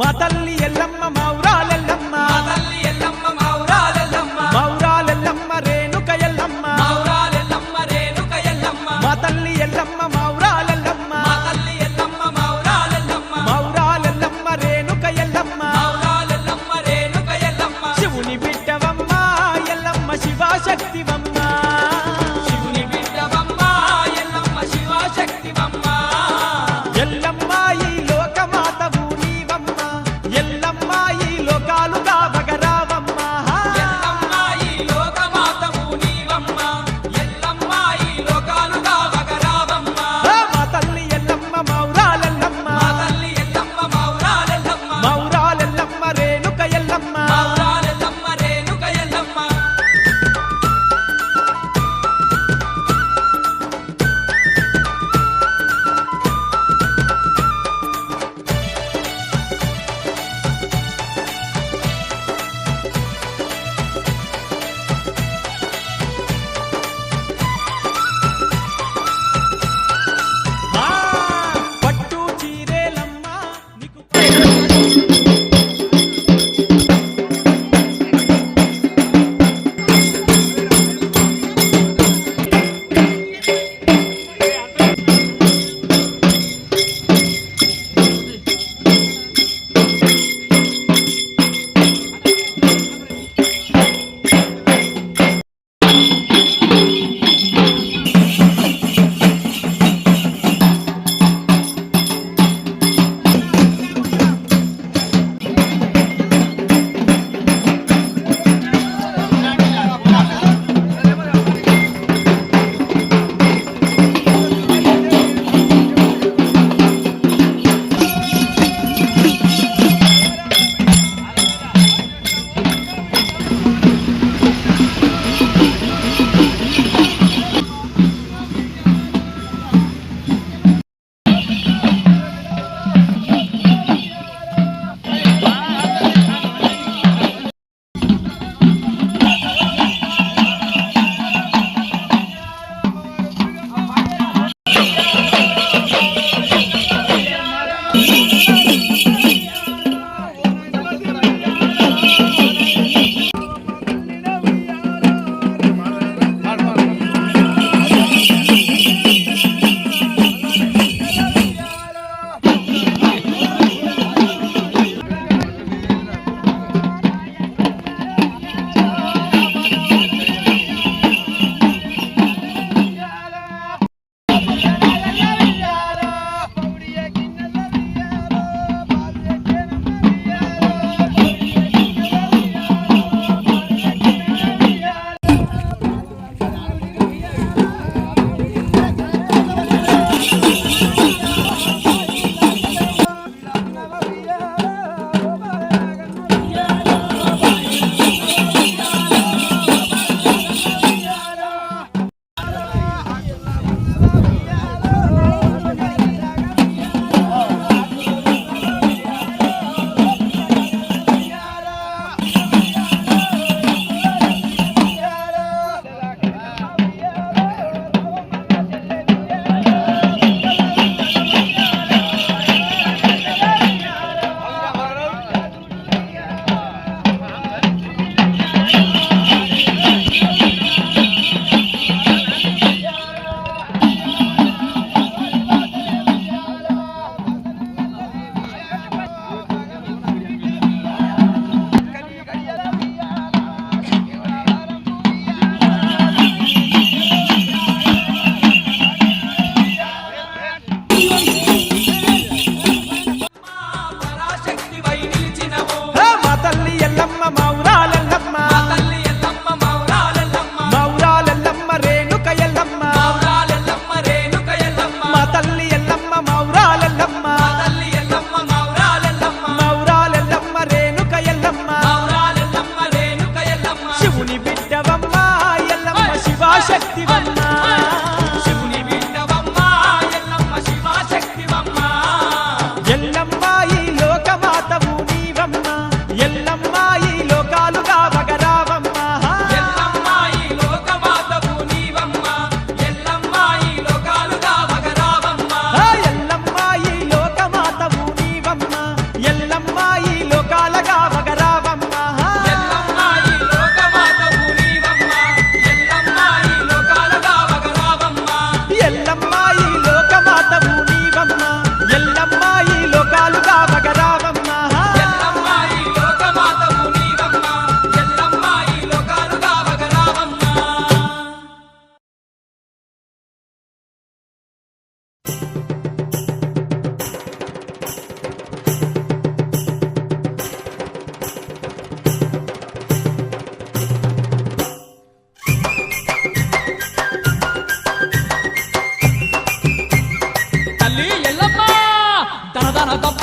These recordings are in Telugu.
మా తల్లి ఎల్లమ్మ మౌరాలెల్లమ్మ మౌరాలెల్లమ్మ రేణుక ఎల్లమ్మ మా తల్లి ఎల్లమ్మ మౌరాలెల్లమ్మ మౌరాలెల్లమ్మ రేణుక ఎల్లమ్మ శివుని బిడ్డవమ్మ ఎల్లమ్మ శివశక్తివమ్మ ఎల్లమ్మ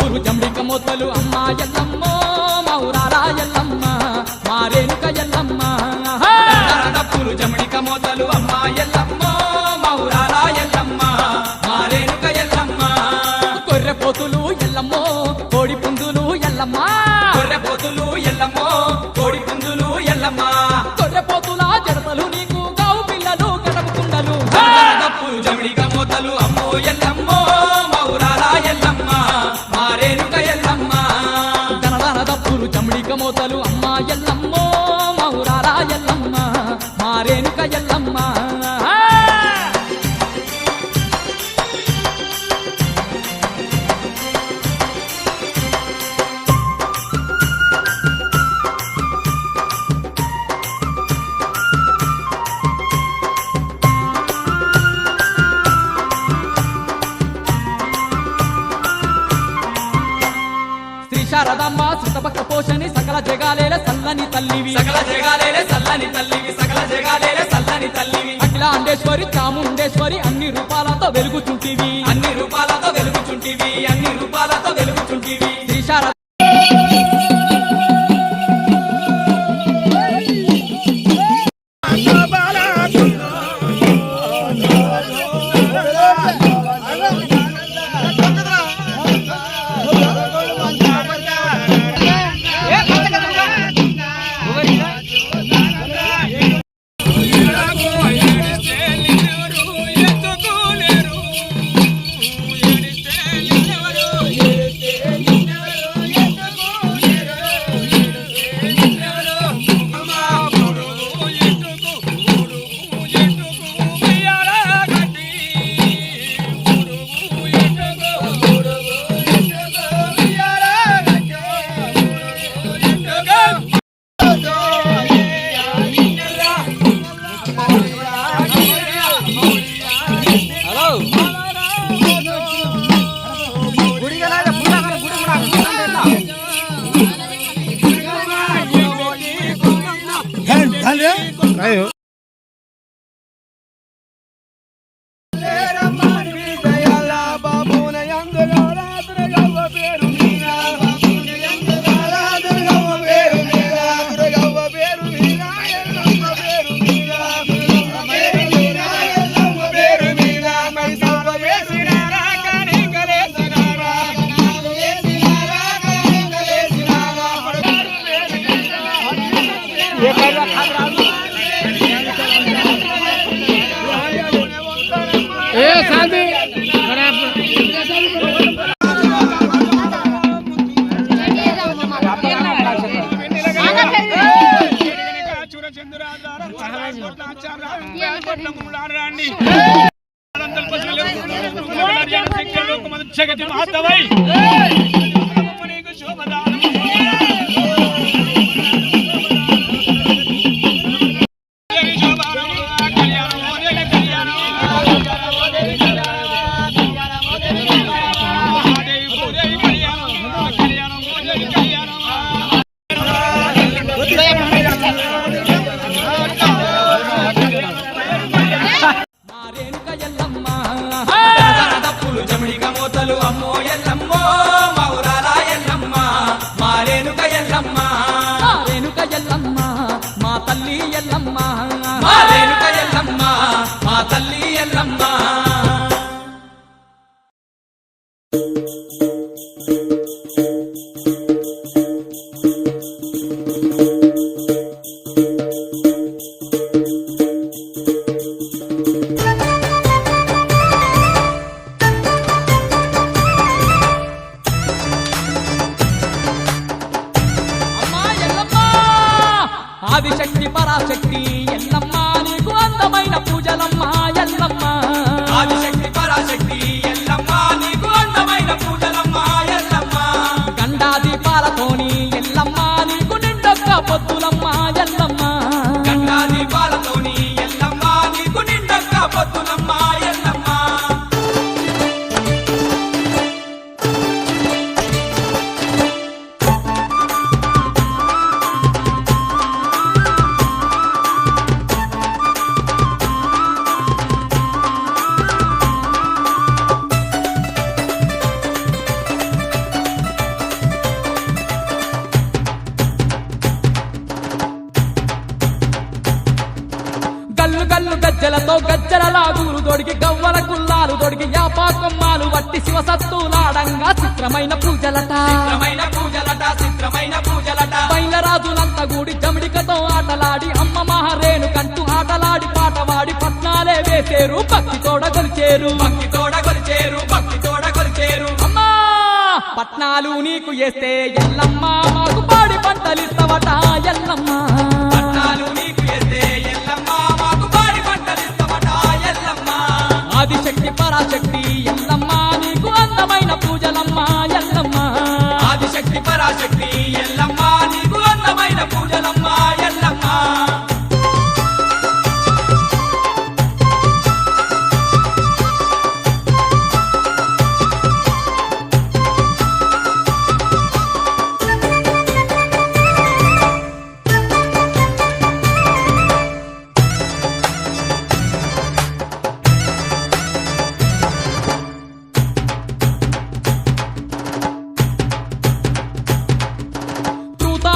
దప్పులు జంబిక మోతలు అమ్మ ఎల్లమ్మో మౌరాల ఎల్లమ్మ మా రేణుక ఎల్లమ్మ దప్పులు జమడిక మోతలు అమ్మ ఎల్లమ్మో మౌరాల ఎల్లమ్మ మా రేణుక ఎల్లమ్మ గొర్రె పోతులు ఎల్లమ్మో కోడి పుందులు ఎల్లమ్మ గొర్రె పోతులు ఎల్లమ్మో కోడి పుంజులు ఎల్లమ్మ గొర్రె పోతుల జడతలు నీకు గావు పిల్లలు గడపు కుండలు దప్పులు జమడిక మోతలు అమ్మో ఎల్లమ్మో మౌరాల ఎల్లమ్మ మా రేణుక ఎల్లమ్మ గణదాన దప్పులు జంబిక మోతలు అమ్మ ఎల్లమ్మో మౌరాల ఎల్లమ్మ మా రేణుక ఎల్లమ్మ శ్రీ శారదమ్మ సుతభక్త పోషణి సకల జగాలేల సల్లని తల్లివి సకల జగాలేలే సల్లని తల్లివి సకల జగాలేలే సల్లని తల్లివి అఖిలాండేశ్వరి చాముండేశ్వరి అన్ని రూపాలతో వెలుగుచుంటివి అన్ని రూపాలతో వెలుగుచుంటివి అన్ని రూపాలతో వెలుగుచుంటివి శ్రీ శారద జగతి మాతవై మా రేణుక ఎల్లమ్మ దప్పులు జమడిక మోతలు అమ్మో ఎల్లమ్మో మౌరాల గజ్జలు గజ్జలతో గజ్జల లాగులు దొడికి గవ్వల కుల్లాలు దొడికి యాపాకొమ్మాలు వట్టి శివసత్తులాడంగా చిత్రమైన పూజలట చిత్రమైన పూజలట చిత్రమైన పూజలట బయలరాజులంతా గూడి జమిడికతో ఆటలాడి అమ్మ మహారేణుకంటూ ఆటలాడి పాటవాడి పట్నాలే వేసేరు భక్తి తోడ కొలిచేరు భక్తి తోడ కొలిచేరు భక్తి తోడ కొలిచేరు అమ్మా పట్నాలు నీకు వేస్తే ఎల్లమ్మ మాకు పాడి పంటలిస్తవట ఎల్లమ్మ పట్నాలు నీకు వేస్తే ఎల్లమ్మ మాకు పాడి పంటలిస్తవట ఎల్లమ్మ ఆదిశక్తి పరాశక్తి ఎల్లమ్మ నీకు అందమైన పూజలమ్మ ఎల్లమ్మ ఆదిశక్తి పరాశక్తి ఎల్లమ్మ నీకు అందమైన పూజలమ్మ ఎల్లమ్మ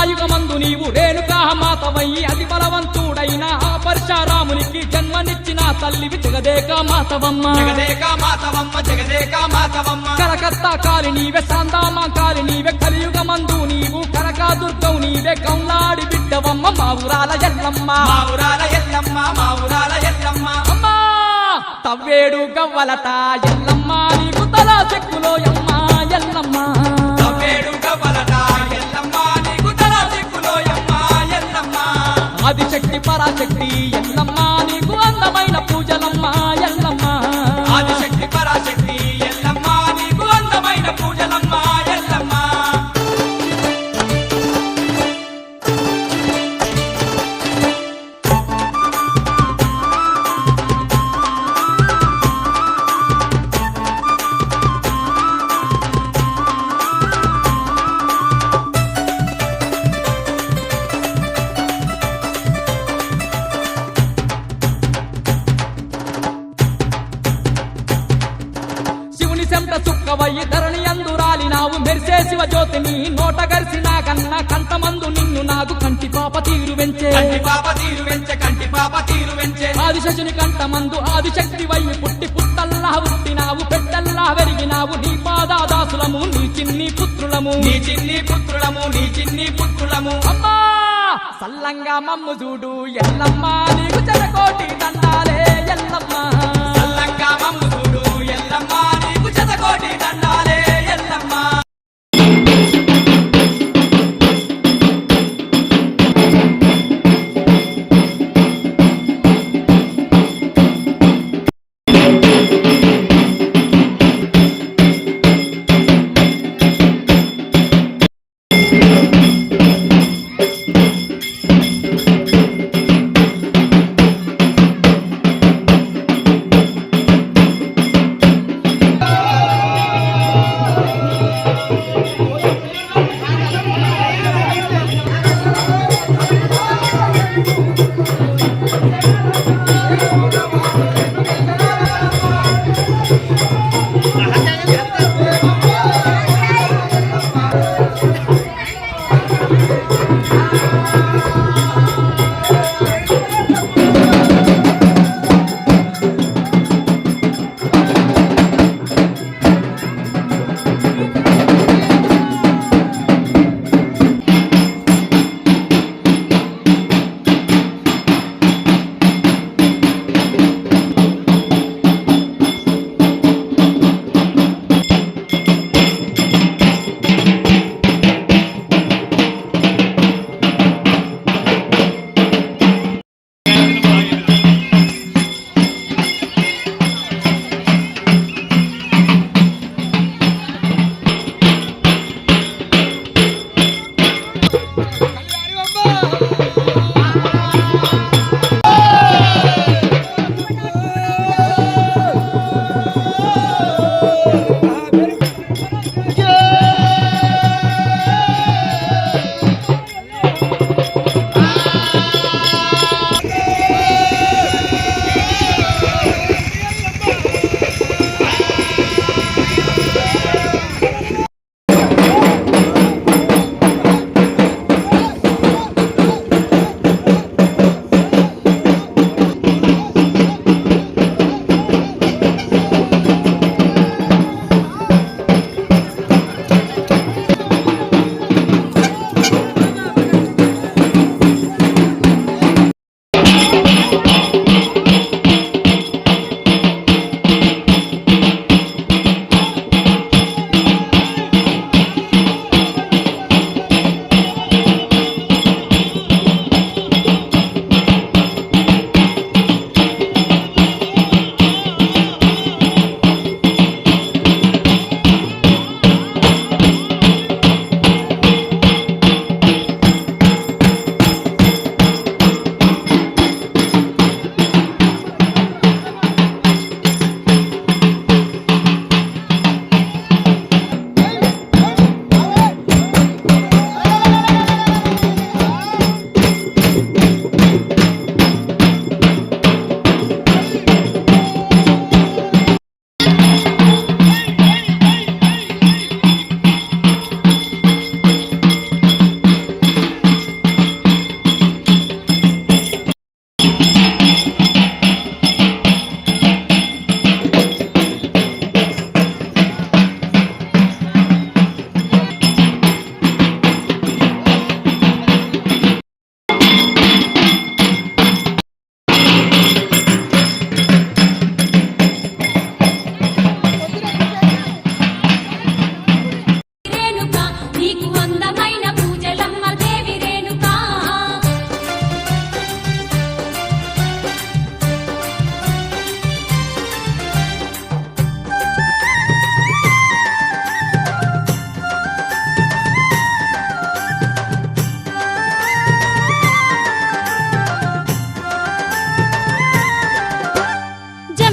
యుగమందు నీవు రేణుకా మాతవయ్యి అతి బలవంతుడైన ఆ పరశురామునికి జన్మనిచ్చిన తల్లివి జగదేక మాతవమ్మ జగదేక మాతవమ్మ జగదేక మాతవమ్మ కలకత్తా కాలి నీవే సాందామా కాలి నీవే కలియుగమందు నీవు కనకాదుర్గవు నీవే కౌలాడి బిడ్డవమ్మ మా ఊరాల ఎల్లమ్మ మా ఊరాల ఎల్లమ్మ మా ఊరాల ఎల్లమ్మ అమ్మా తవ్వేడు గవ్వలట ఎల్లమ్మ నీకు తలా చెక్కులో అమ్మ ఎల్లమ్మ తవ్వేడు గవ్వలట ఎల్లమ్మ నీకు తల దిక్కులోయమ్మ ఎల్లమ్మ ఆదిశక్తి పరాశక్తి ఎల్లమ్మ నీకు అందమైన పూజలమ్మ ఎల్లమ్మ ఆదిశక్తి పరాశక్తి ఎల్లమ్మ నీకు అందమైన పూజలమ్మ ఎల్లమ్మ శివుని సెంట చుక్కవయ్యి ధరణి అందురాలి నావు మెరిసే శివ జ్యోతిని నోట గరిసిన కన్నా కంటమందు నిన్ను నాకు కంటి పాప తీరు వెంచే కంటి పాప తీరు వెంచె కంటి పాప తీరు వెంచె ఆదిశశుని కంటమందు ఆదిశక్తి వయ్యి పుట్టి పుట్టల్లా పుట్టినావు పెట్టల్లా వెరిగినావు నీ పాదాదాసులము నీ చిన్ని పుత్రులము నీ చిన్ని పుత్రులము నీ చిన్ని పుత్రులము అమ్మా సల్లంగా మమ్ము చూడు ఎల్లమ్మ నీకు చెరకోటి దండాలే ఎల్లమ్మ సల్లంగా మమ్ము చూడు ఎల్లమ్మ నీకు శతకోటి దండాలే ఎల్లమ్మ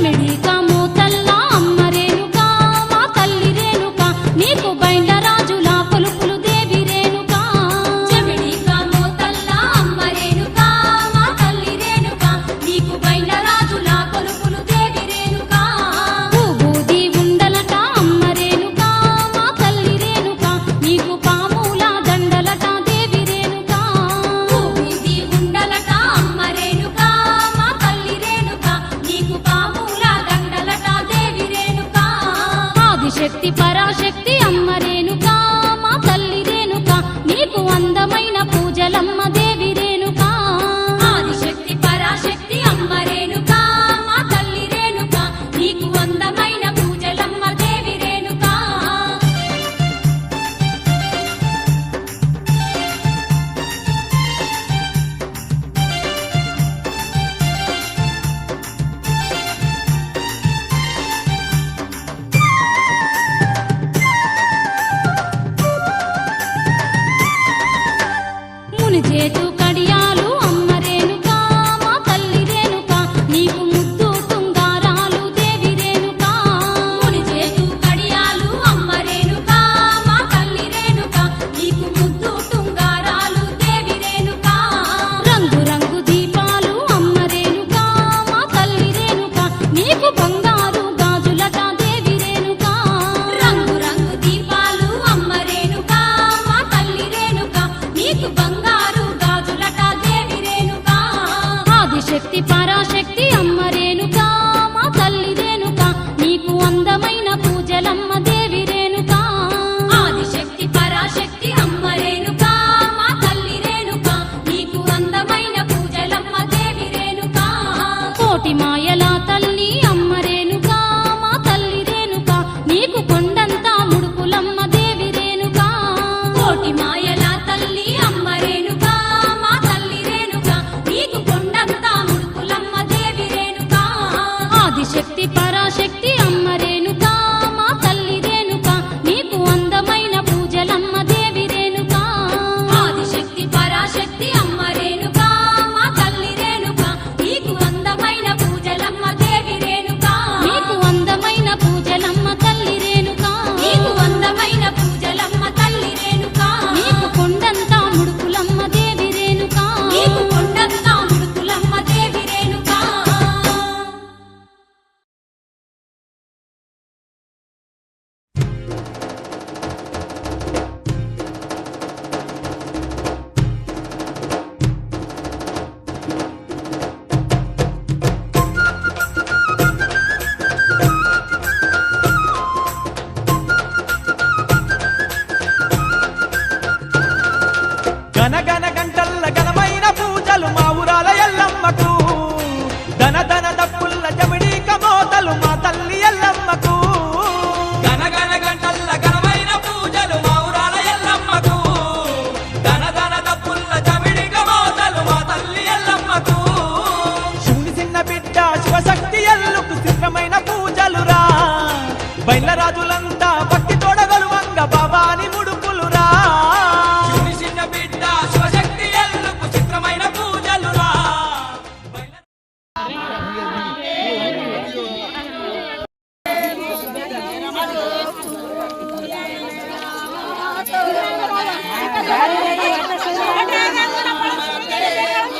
జమిడిక మోతల్లా అమ్మ రేణుక మా తల్లి రేణుక నీకు బైండ్ల రాజుల కొలుపులు దేవి రేణుక జమిడిక మోతల్లా అమ్మ రేణుక మా తల్లి రేణుక నీకు బైండ్ల రాజుల కొలుపులు దేవి రేణుక భూబూది ఉండలట అమ్మ రేణుక మా తల్లి రేణుక నీకు పాముల దండలట దేవి రేణుక భూబూది ఉండలట అమ్మ రేణుక మా తల్లి రేణుక నీకు పాముల దండలట దేవి రేణుక ఆదిశక్తి పరాశక్తి అమ్మ రేణుక మా తల్లి రేణుక నీకు అందమైన పూజలమ్మ దేవి రేణుక ఆదిశక్తి పరాశక్తి అమ్మ రేణుక మా తల్లి రేణుక నీకు అందమైన పూజలమ్మ దేవి రేణుక మునిచేతు కడియాలు అమ్మ రేణుక మా తల్లి రేణుక నీకు ముద్దు తుంగారాలు దేవి రేణుక మునిచేతు కడియాలు అమ్మ రేణుక మా తల్లి రేణుక నీకు ముద్దు తుంగారాలు దేవి రేణుక రంగు రంగు దీపాలు అమ్మ రేణుక మా తల్లి రేణుక నీకు బంగారు గాజులట దేవి రేణుక రంగు రంగు దీపాలు అమ్మ రేణుక మా తల్లి రేణుక నీకు బంగారు గాజులట దేవి రేణుక ఆదిశక్తి పరాశక్తి అమ్మ రేణుక మా తల్లి రేణుక నీకు అందమైన పూజలమ్మ దేవి రేణుక ఆదిశక్తి పరాశక్తి అమ్మ రేణుక మా తల్లి రేణుక నీకు అందమైన పూజలమ్మ దేవి రేణుక కోటి మాయల తల్లి అమ్మ రేణుక మా తల్లి రేణుక నీకు కొండంతా ముడుపులమ్మ దేవి రేణుక కోటి మాయల తల్లి అమ్మ రేణుక మా తల్లి రేణుక నీకు కొండంతా ముడుపులమ్మ దేవి రేణుక ఆదిశక్తి పరాశక్తి అమ్మ రేణుక మా తల్లి రేణుక నీకు అందమైన పూజలమ్మ దేవి రేణుక ఆదిశక్తి పరాశక్తి అమ్మ రేణుక మా తల్లి రేణుక నీకు అందమైన పూజలమ్మ దేవి రేణుక నీకు అందమైన పూజలమ్మ తల్లి రేణుక నీకు అందమైన పూజలమ్మ తల్లి రేణుక నీకు కొండంతా ముడుపులమ్మ దేవి రేణుక నీకు కొండంతా ముడుపులమ్మ దేవి రేణుక గనగన గంటల్ల ఘనమైన పూజలు మా ఊరాల ఎల్లమ్మకు ధన ధన దప్పుల్ల జమిడిక మోతలు మా తల్లి ఎల్లమ్మకు గనగన గంటల్ల ఘనమైన పూజలు మా ఊరాల ఎల్లమ్మకు ధన ధన దప్పుల్ల జమిడిక మోతలు మా తల్లి ఎల్లమ్మకు శివుని చిన్న బిడ్డ శివశక్తి ఎల్లుకు చిత్రమైన పూజలురా బైల రాజులంతా భక్తి తోడగలువంగ బాబాని ముడుపులురా శివుని చిన్న బిడ్డ శివశక్తి ఎల్లుకు చిత్రమైన పూజలురా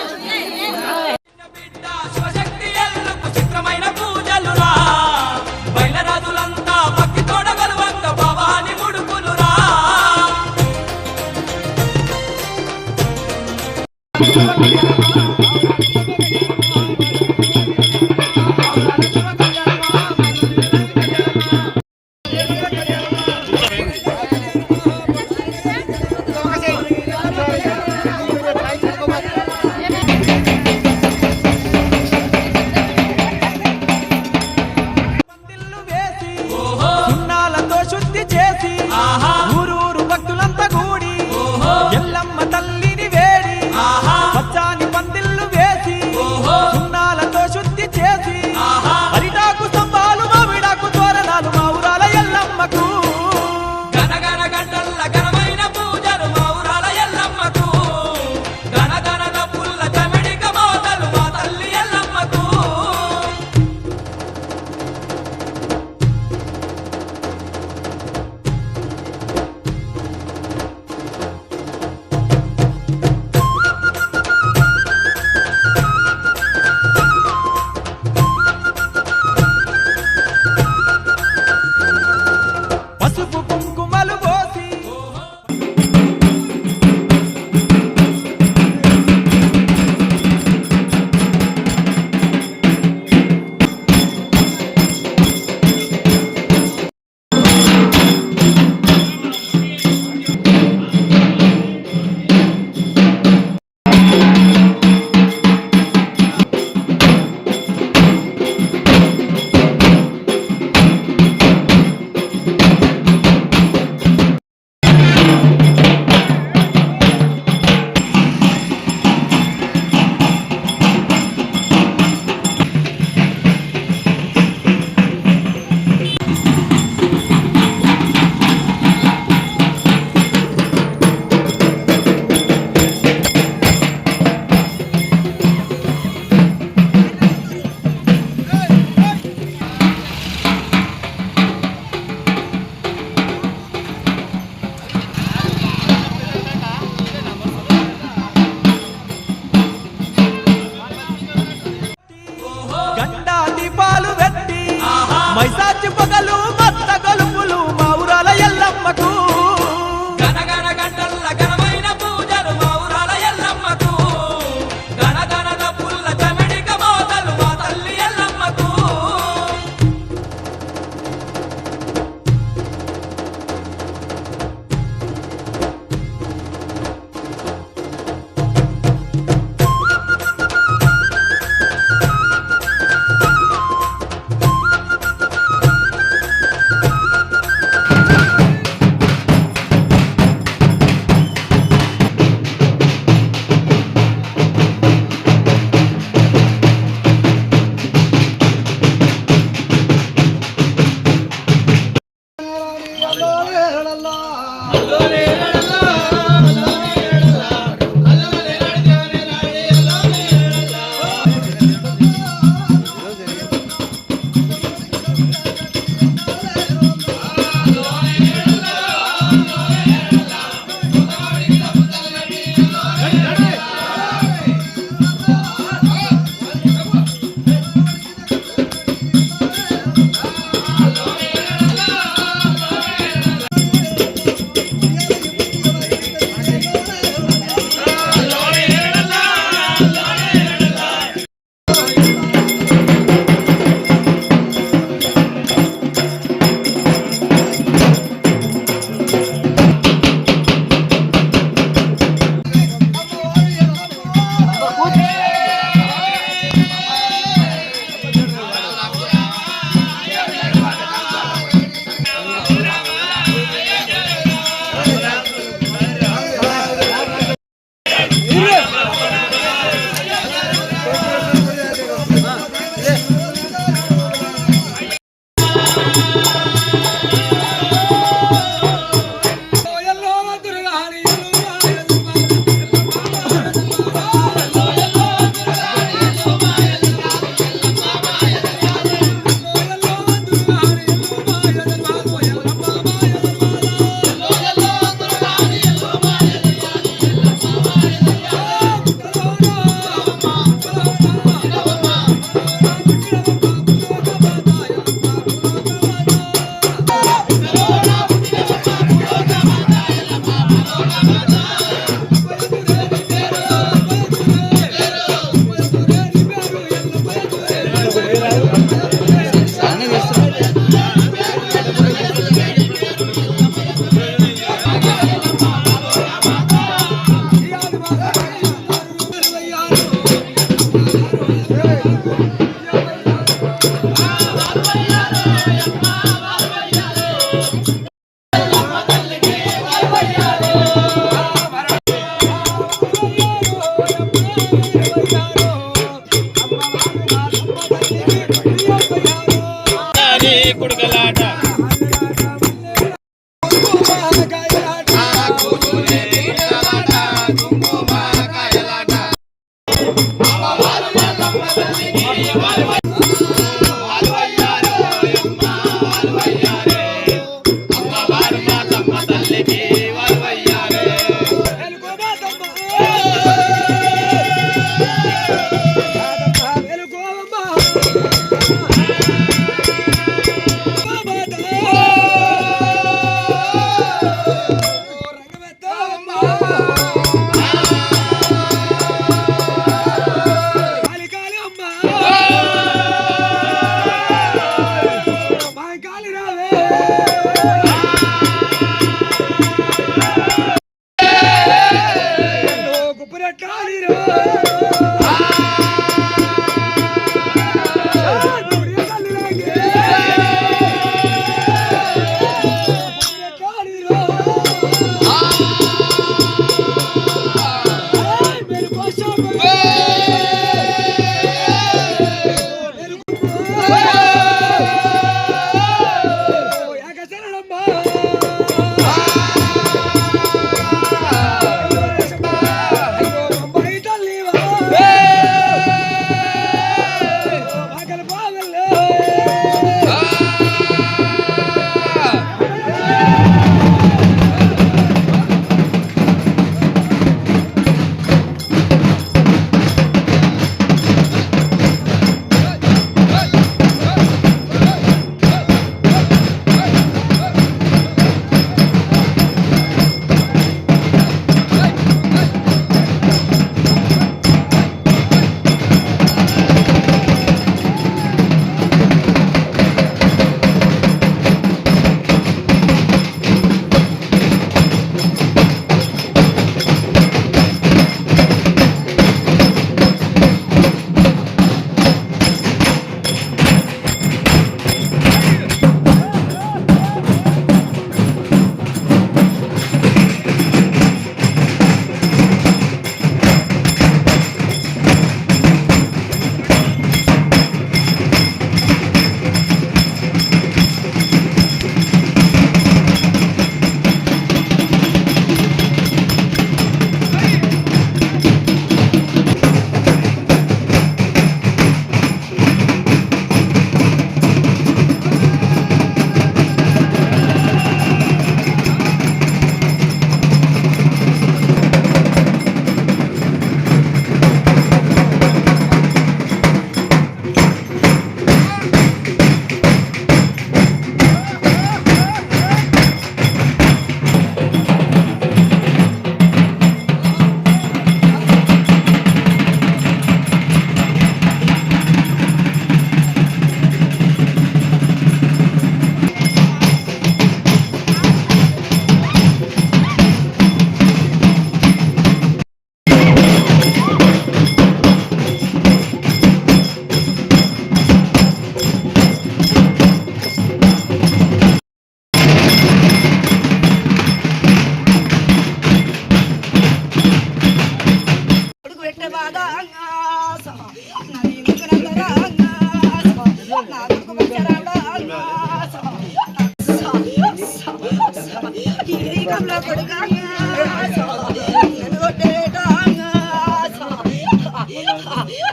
చిన్న బిడ్డ శివశక్తి ఎల్లుకు చిత్రమైన పూజలురా బయలరాజులంతా భక్తి తోడగలువంగ బాబాని ముడుపులురా పందిళ్ళు వేసి సున్నాలతో శుద్ధి చేసి ఊరూరు భక్తులంతా కూడి ఎల్లమ్మ తల్లిని వేడి పచ్చాని పందిళ్ళు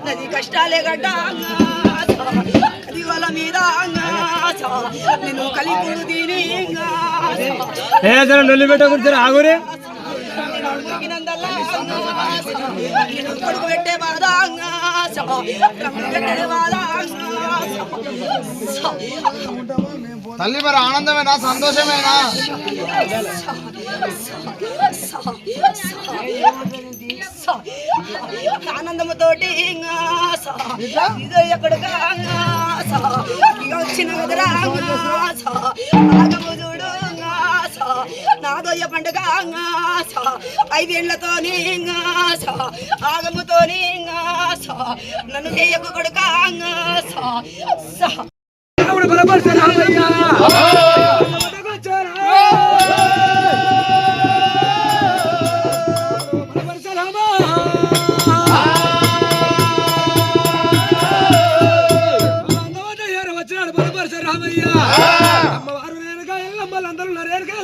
నది కష్టాలే గడ్డా అది వాళ్ళ మీద నేను కలిపుడు తిని నొల్లి పెట్ట కూర్చొని ఆగురే కొడుకు పెట్టే బాధ తల్లి మరి ఆనందమేనా సంతోషమేనా? ఆనందముతోటి ఎక్కడుగా వచ్చిన కదరా చూడు నాదోయ్య పండుగ 5 ఏళ్లతోని ఆగముతోని నన్ను చేయకు కొడుక దేవుడు బలపరిచే రామయ్య వచ్చినాడు బలపరిచే రామయ్య అమ్మవారు నేనుగా ఎల్లమ్మలు అందరూ నరేనుగా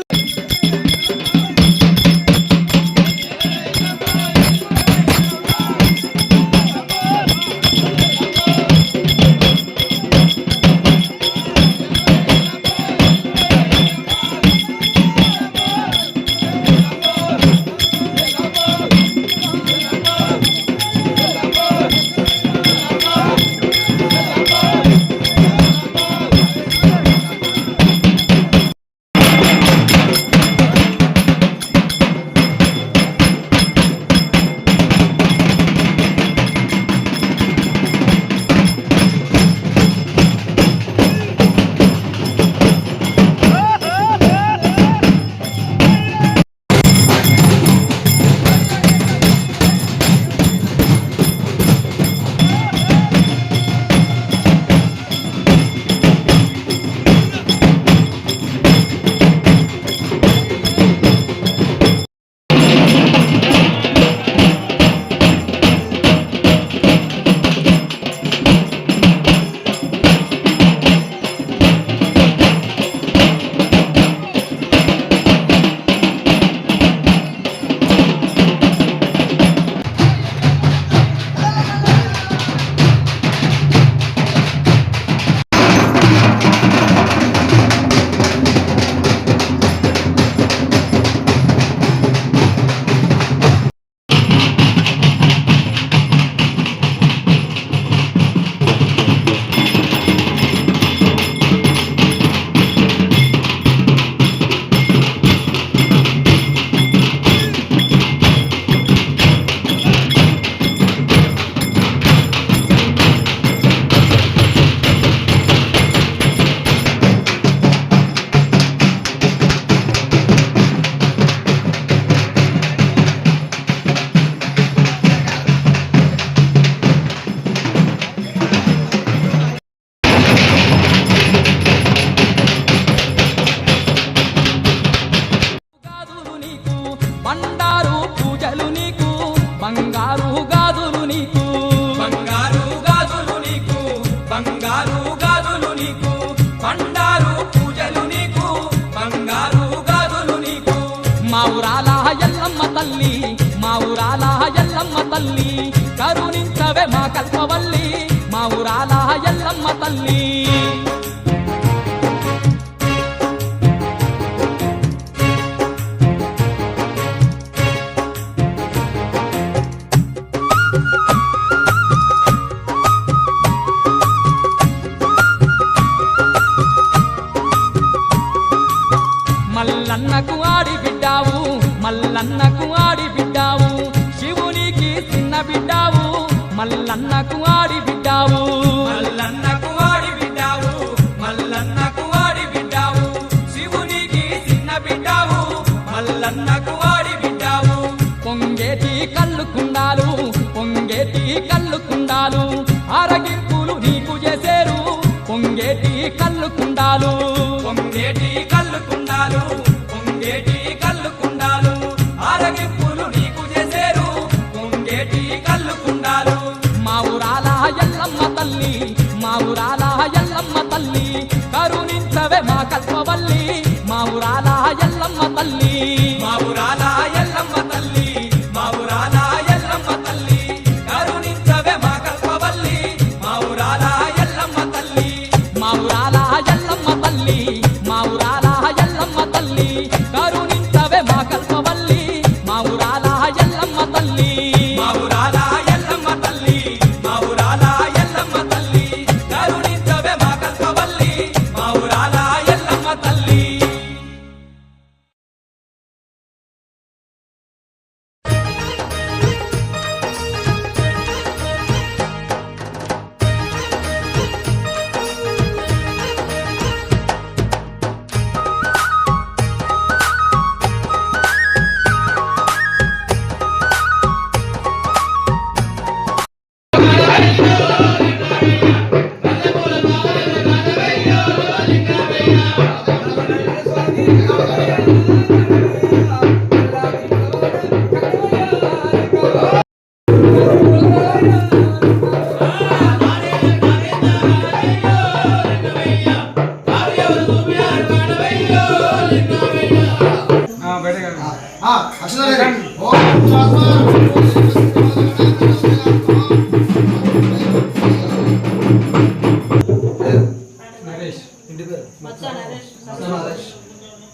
బండారు పూజలు నీకు బంగారు గాజులు నీకు బంగారు గాజులు నీకు బంగారు గాజులు నీకు బండారు పూజలు నీకు బంగారు గాజులు నీకు మా ఊరాల ఎల్లమ్మ తల్లి మా ఊరాల ఎల్లమ్మ తల్లి కరుణించవే మా కల్పవల్లి మా ఊరాల ఎల్లమ్మ తల్లి మల్లన్నకు ఆడి బిడ్డావు మల్లన్నకు ఆడి బిడ్డావు శివునికి చిన్న బిడ్డావు మల్లన్నకు ఆడి బిడ్డావు మల్లన్నకు వాడి బిడ్డావు మల్లన్నకు వాడి బిడ్డావు శివునికి చిన్న బిడ్డావు మల్లన్నకు వాడి బిడ్డావు పొంగేటి కళ్ళు కుండాలు పొంగేటి కళ్ళు కుండాలు ఆరగింపులు నీకు చేసేరు పొంగేటి కళ్ళు కుండాలు పొంగేటి కళ్ళు కుండాలు పొంగేటి కళ్ళు కుండాలు ఆరగింపులు నీకు చేసేరు పొంగేటి కళ్ళు కుండాలు మా ఊరాల ఎల్లమ్మ తల్లి మా ఊరాల ఎల్లమ్మ తల్లి కరుణించవే మా కల్పవల్లి మా ఊరాల ఎల్లమ్మ తల్లి మా ఊరాల ఎల్లమ్మ తల్లి మా ఊరాల ఎల్లమ్మ తల్లి కరుణించవే మా కల్పవల్లి మా ఊరాల ఎల్లమ్మ తల్లి మా ఊరాల ఎల్లమ్మ తల్లి మా ఊరాల ఎల్లమ్మ తల్లి కరుణించవే మా కల్పవల్లి మా ఊరాల ఎల్లమ్మ తల్లి మా ఊరాల ఎల్లమ్మ తల్లి మా ఊరాల ఎల్లమ్మ తల్లి కరుణించవే మా కల్పవల్లి మా ఊరాల ఎల్లమ్మ తల్లి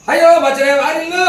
అయ్యో బచ్చరే వారిలో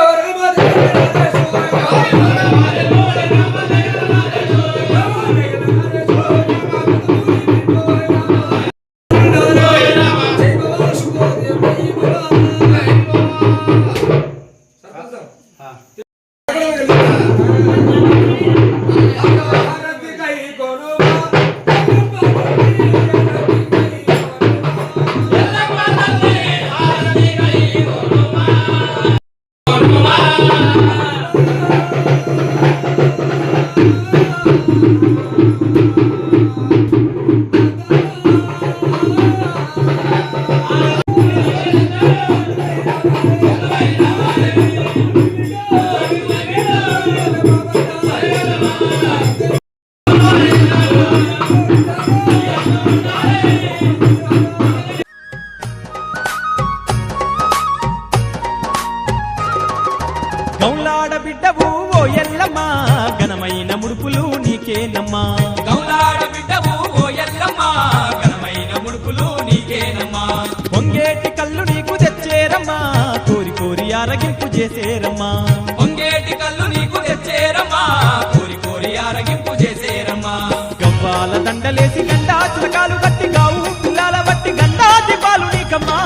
గౌలాడ బిడ్డవు ఓ ఎల్లమ్మ ఘనమైన ముడుపులు నీకేనమ్మా గౌలాడ బిడ్డవు ఓ ఎల్లమ్మ ఘనమైన ముడుపులు నీకేనమ్మా పొంగేటి కళ్ళు నీకు తెచ్చేరమ్మా కోరి కోరి ఆరగింపు చేసేరమ్మా పొంగేటి కళ్ళు నీకు తెచ్చేరమ్మా కోరి కోరి ఆరగింపు చేసేరమ్మా గవ్వాల దండలేసి గండా చిలకాలు బట్టి గావు పిల్లాల బట్టి గండా దీపాలు నీకమ్మా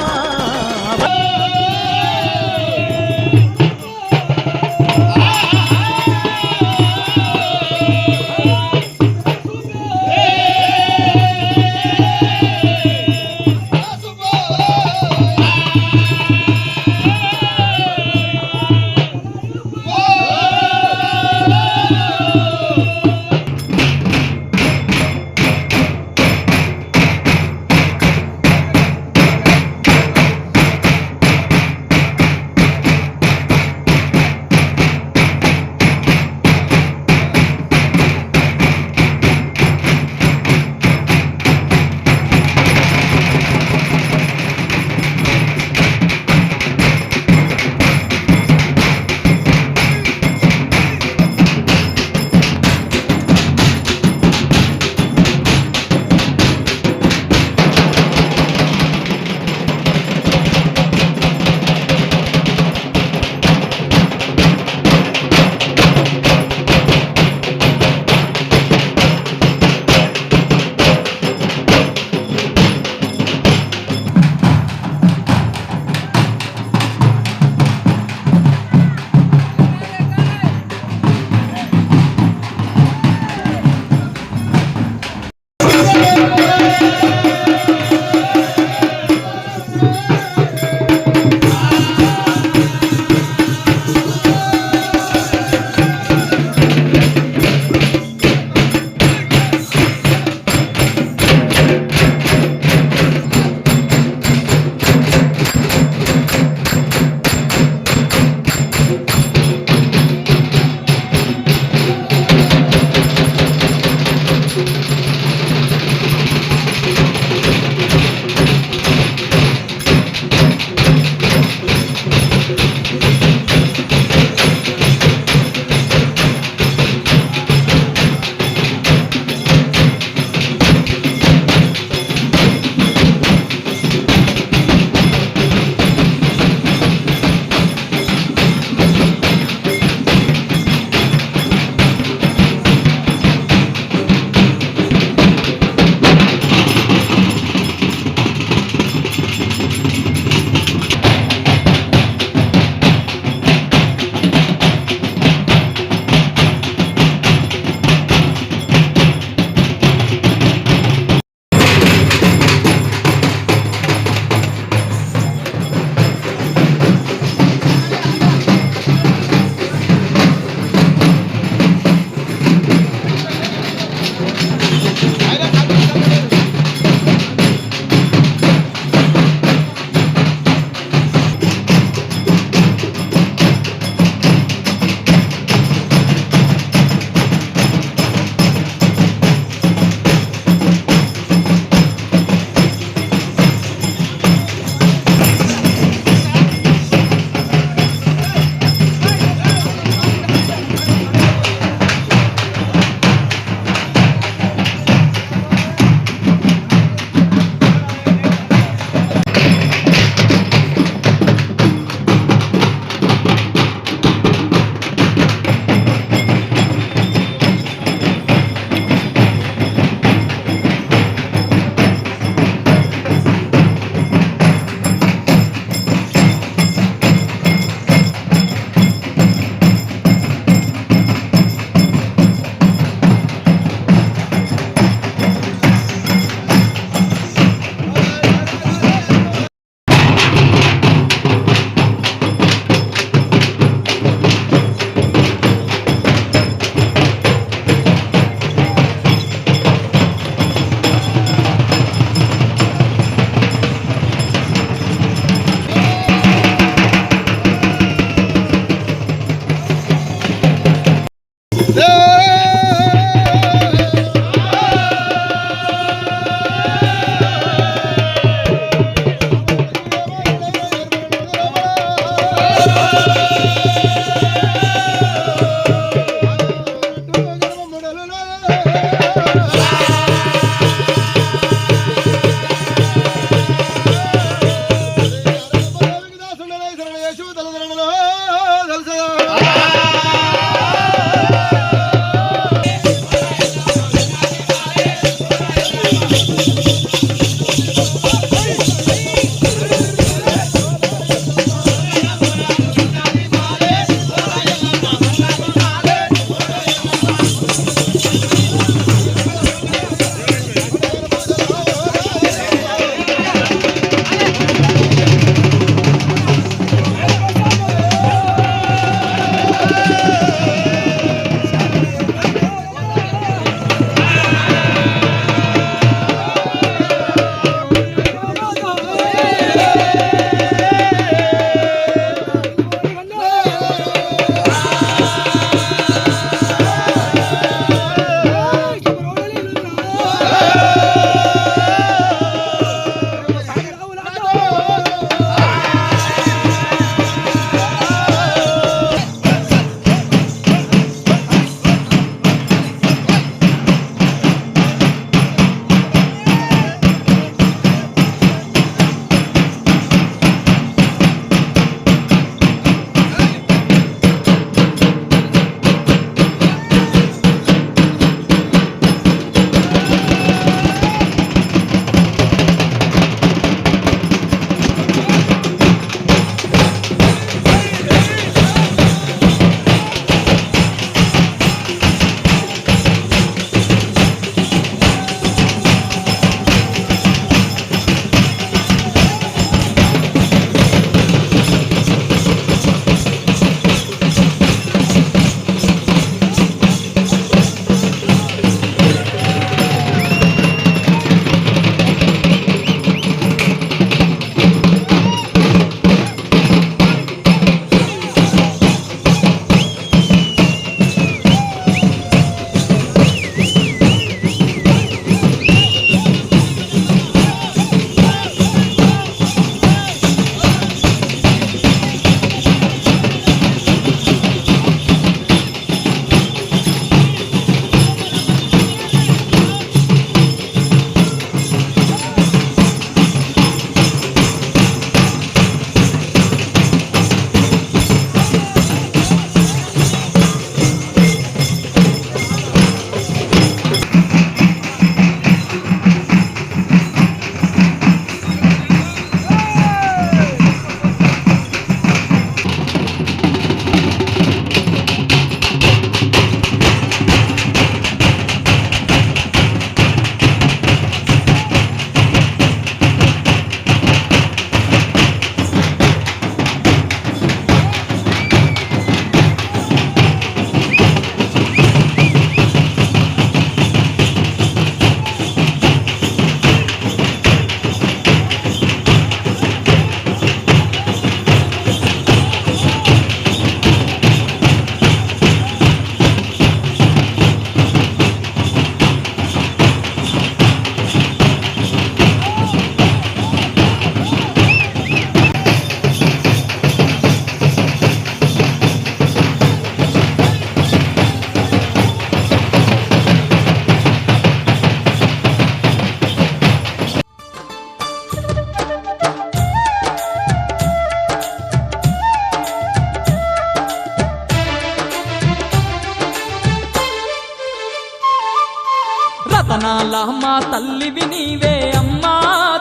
మా తల్లివి నీవే అమ్మా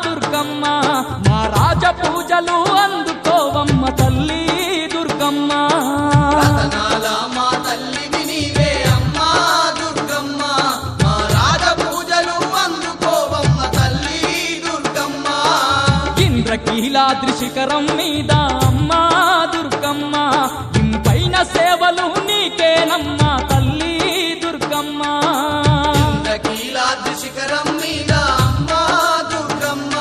దుర్గమ్మ మా రాజ పూజలు అందుకోవమ్మ తల్లి దుర్గమ్మ రతనాల మా తల్లివి నీవే అమ్మా దుర్గమ్మ మా రాజ పూజలు అందుకోవమ్మ తల్లి దుర్గమ్మ ఇంద్రకీలాద్రి శిఖరం మీద అమ్మా దుర్గమ్మ ఇంపైన సేవలు నీకేనమ్మా తల్లి దుర్గమ్మ ఇంద్రకీలాద్రి శిఖరం మీద అమ్మా దుర్గమ్మ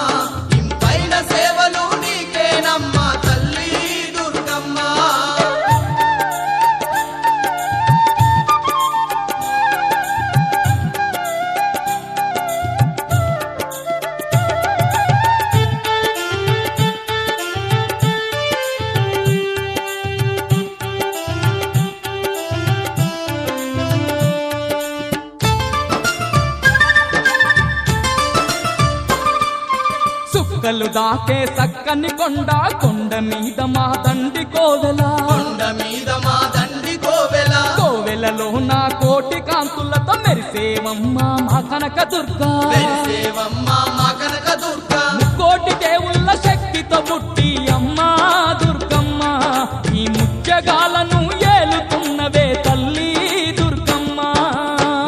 ఇంపైన సేవలు నీకేనమ్మా తల్లి దుర్గమ్మ సుక్కలు దాకే సక్కని కొండ మీద మా దండి కోవెల కొండ మీద మా దండి కోవెల కోవెలలో నా కోటి కాంతులతో మెరిసేవమ్మ మా కనక దుర్గా వెలిసేవమ్మ మా కనక దుర్గా కోటి దేవుళ్ళ శక్తితో పుట్టి అమ్మా దుర్గమ్మ ఈ ముత్యగాలను ఏలుతున్నవే తల్లి దుర్గమ్మ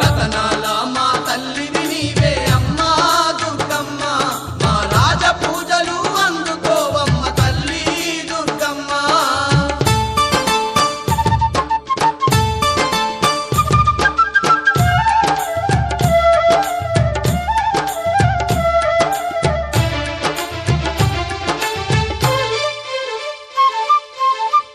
రతనాల మా తల్లివి నీవే అమ్మా దుర్గమ్మ మా రాజ పూజలు అందుకోవమ్మ తల్లి దుర్గమ్మ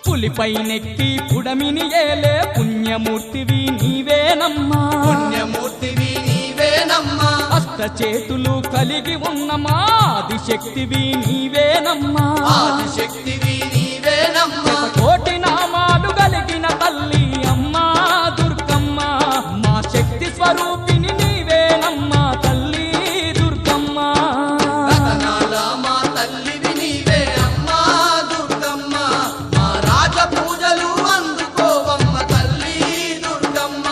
పులిపై నెక్కి పుడమిని ఏలే పుణ్యమూర్తివి నీవేనమ్మా పుణ్యమూర్తివి నీవేనమ్మా అష్ట చేతులు కలిగి ఉన్న మా ఆదిశక్తివి నీవేనమ్మా ఆదిశక్తివి నీవేనమ్మా కోటి నామాలు కలిగిన తల్లి అమ్మా దుర్గమ్మ మా శక్తి స్వరూపిణి నీవేనమ్మా తల్లి దుర్గమ్మ రతనాల మా తల్లివి నీవే అమ్మా దుర్గమ్మ మా రాజ పూజలు అందుకోవమ్మ తల్లి దుర్గమ్మ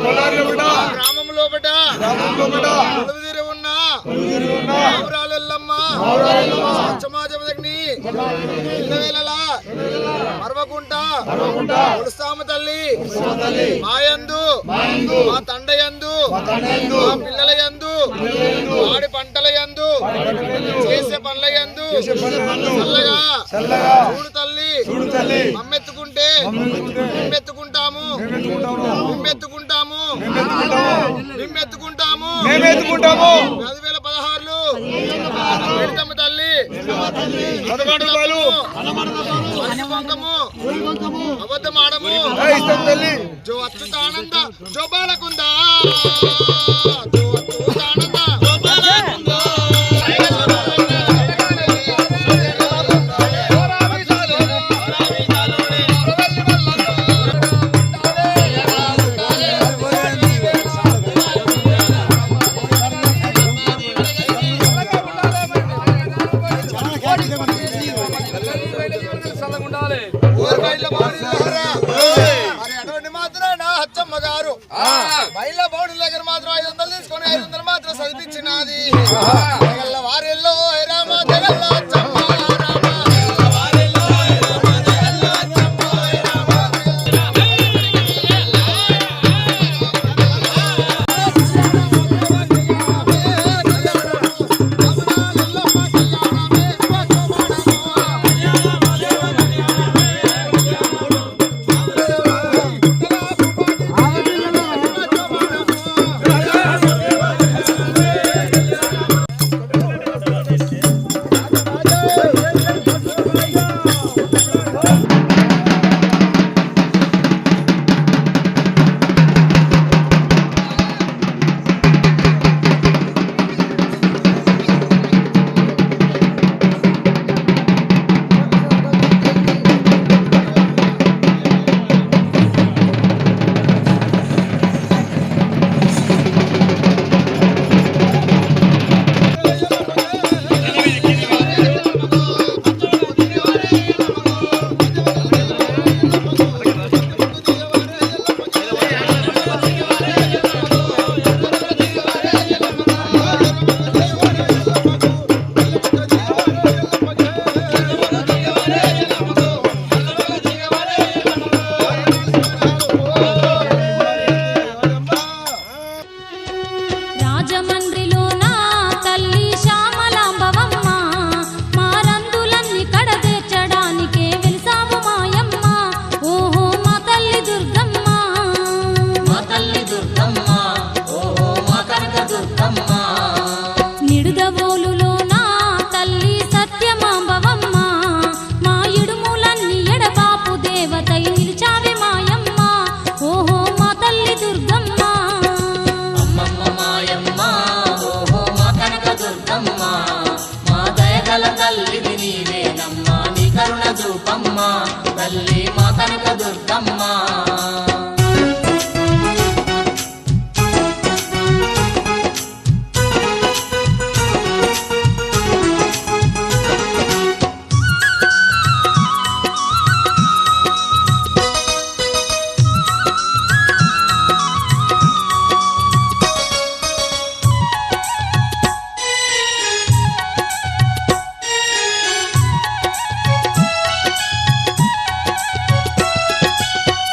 గ్రామంలో ఉన్న మావురాలెల్లమ్మ సమాజమగ్ని ఇళ్ళవేళలా మరవకుంటా కొడుస్తామ తల్లి మాయందు మా తండయందు మా పిల్లల యందు ఆడి పంటల యందు చేసే పనుల యందు చల్లగా చూడు తల్లి మమ్మెత్తుకుంటే నిమ్మెత్తుకుంటాము నిమ్మెత్తుకుంటాము 2016లో పెడతాము తల్లి 11 రూపాయలు అబద్ధం ఆడము జో అచ్యుతానంద జో బాలకుందా జో అచ్యుతానంద బయట బౌడు దగ్గర మాత్రం 500 తీసుకొని 500 మాత్రం చదివించినది వారిల్లో రామ జగల్ల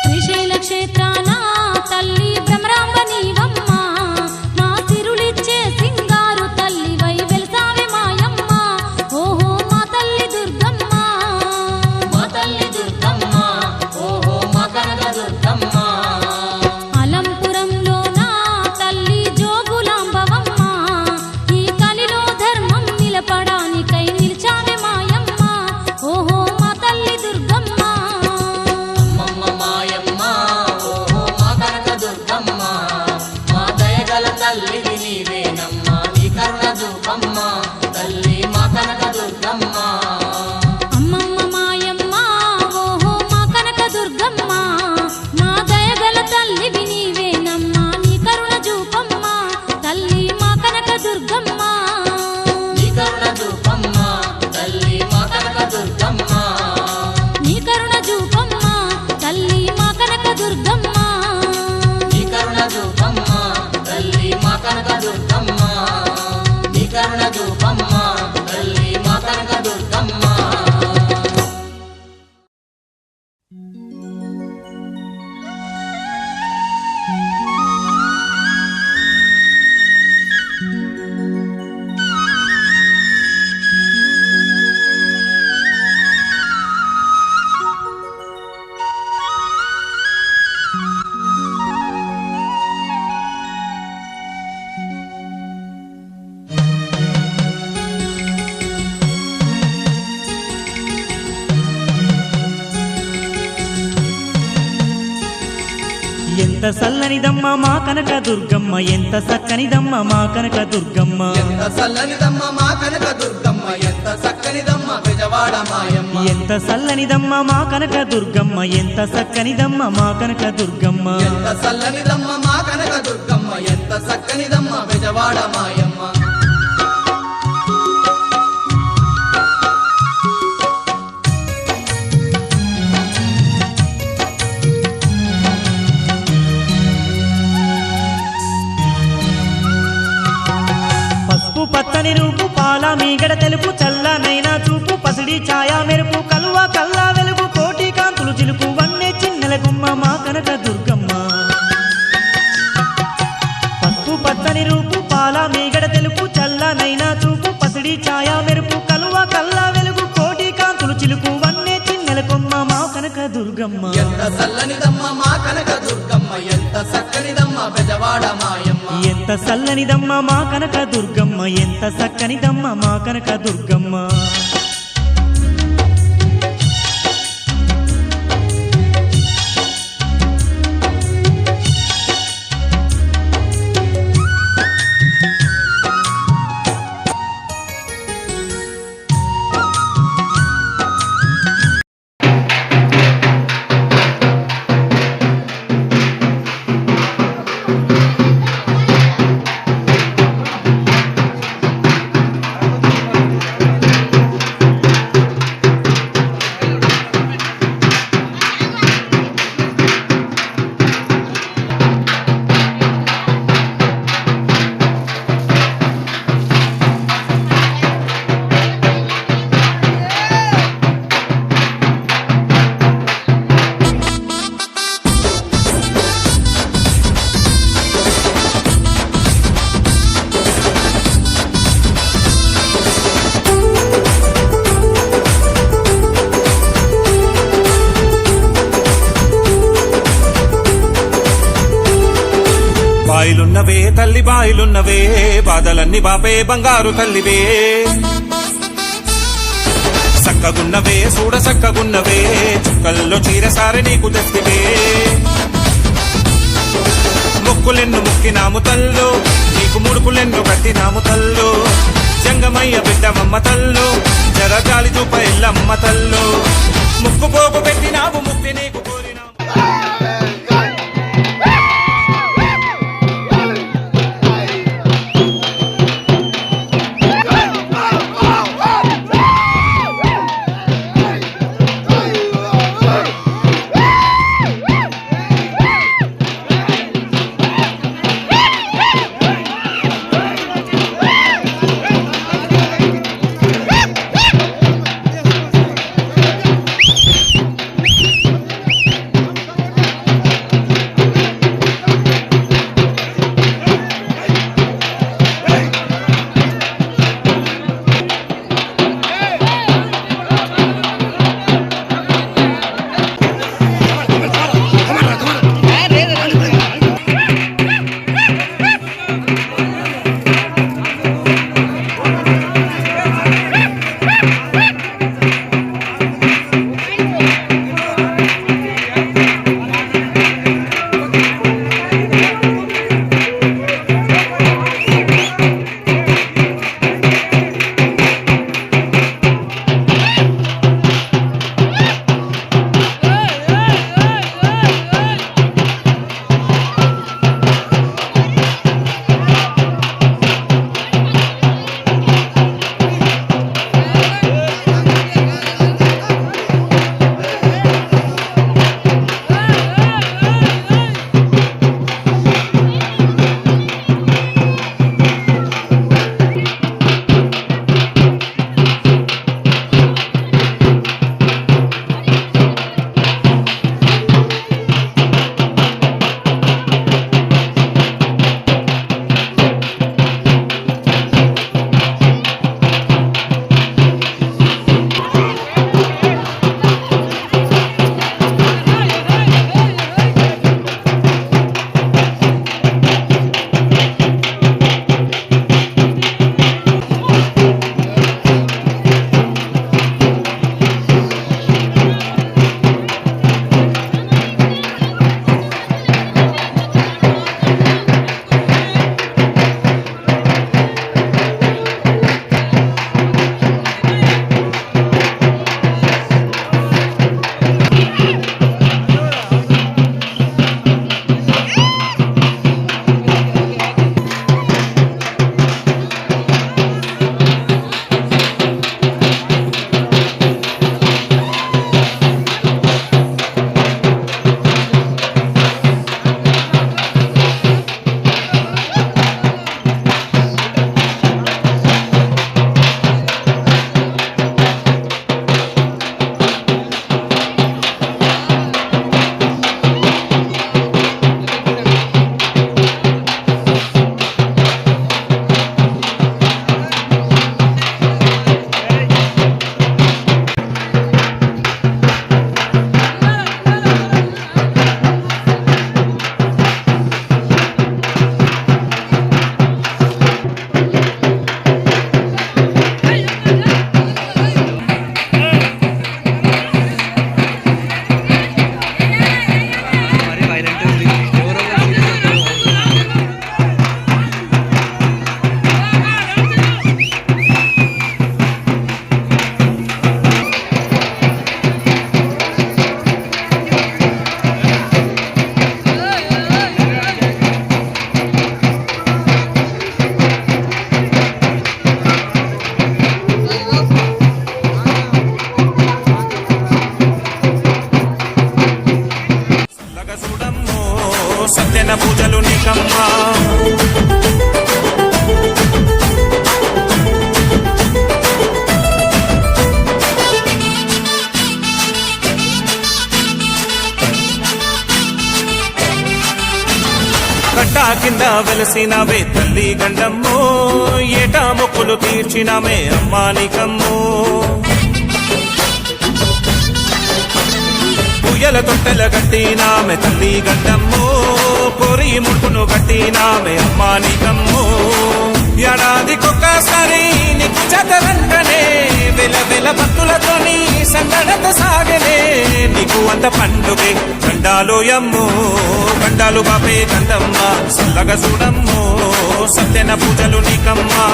శ్రీశైలం ఎంత సల్లనిదమ్మ మా కనక దుర్గమ్మ ఎంత సక్కనిదమ్మ మా కనక దుర్గమ్మ ఎంత చల్లనిదమ్మ మా కనక దుర్గమ్మ ఎంత చక్కనిదమ్మ బెజవాడ మాయమ్మ ఎంత సల్లనిదమ్మ మా కనక దుర్గమ్మ ఎంత సక్కనిదమ్మ మా కనక దుర్గమ్మ ఎంత చల్లనిదమ్మ మా కనక దుర్గమ్మ ఎంత చక్కనిదమ్మ బెజవాడ మాయమ్మ పసుపు పచ్చని రూపు పాల మీగడ తెలుపు చల్లనైనా చూపు పసిడి ఛాయా మెరుపు కలువ కల్లా వెలుగు కోటి కాంతులు చిలుకు వన్నె చిన్నెల గుమ్మ మా కనక దుర్గమ్మ పసుపు పచ్చని రూపు పాల మీగడ తెలుపు చల్లనైనా చూపు పసిడి ఛాయా మెరుపు కలువ కల్లా వెలుగు కోటి కాంతులు చిలుకు వన్నె చిన్నెల గుమ్మ మా కనక దుర్గమ్మ ఎంత చల్లనిదమ్మ మా కనక దుర్గమ్మ ఎంత చక్కనిదమ్మ బెజవాడ మాయమ్మ ఎంత సల్లనిదమ్మ మా కనక దుర్గమ్మ ఎంత సక్కనిదమ్మ మా కనక దుర్గమ్మ బాయిలున్నవే తల్లి బాయిలున్నవే బాధలన్నీ బాపే బంగారు తల్లివే సక్కగున్నవే చూడ సక్కగున్నవే చుక్కల్లో చీరసారి నీకు తెస్తివే మొక్కులెన్ను ముక్కినాము తల్లు నీకు ముడుపులెన్ను కట్టినాము తల్లు జంగమయ్య బిడ్డమమ్మ తల్లు జరగాలి చూప ఎల్లమ్మ తల్లు ముక్కు పోపు పెట్టినాము ముక్తి నీకు కోరినాము సత్యన పూజలు నీకమ్మా కట్టా కింద వెలసినవే తల్లి గండమ్మో ఏటా మొక్కులు తీర్చినమే అమ్మా నీకమ్మో పుయ్యల తొట్టెల కట్టినామె తల్లి గండమ్మో కోరి ముడుపును కట్టినామె అమ్మా నీకమ్మో ఏడాదికొక్కసారి నీకు చదరంగనే వెల వెల భక్తులతోని సంగడత సాగనే నీకు అంత పండుగే గండాలోయమ్మో గండాలు బాపే గండమ్మ సల్లగ చూడమ్మో సత్యన పూజలు నీకమ్మా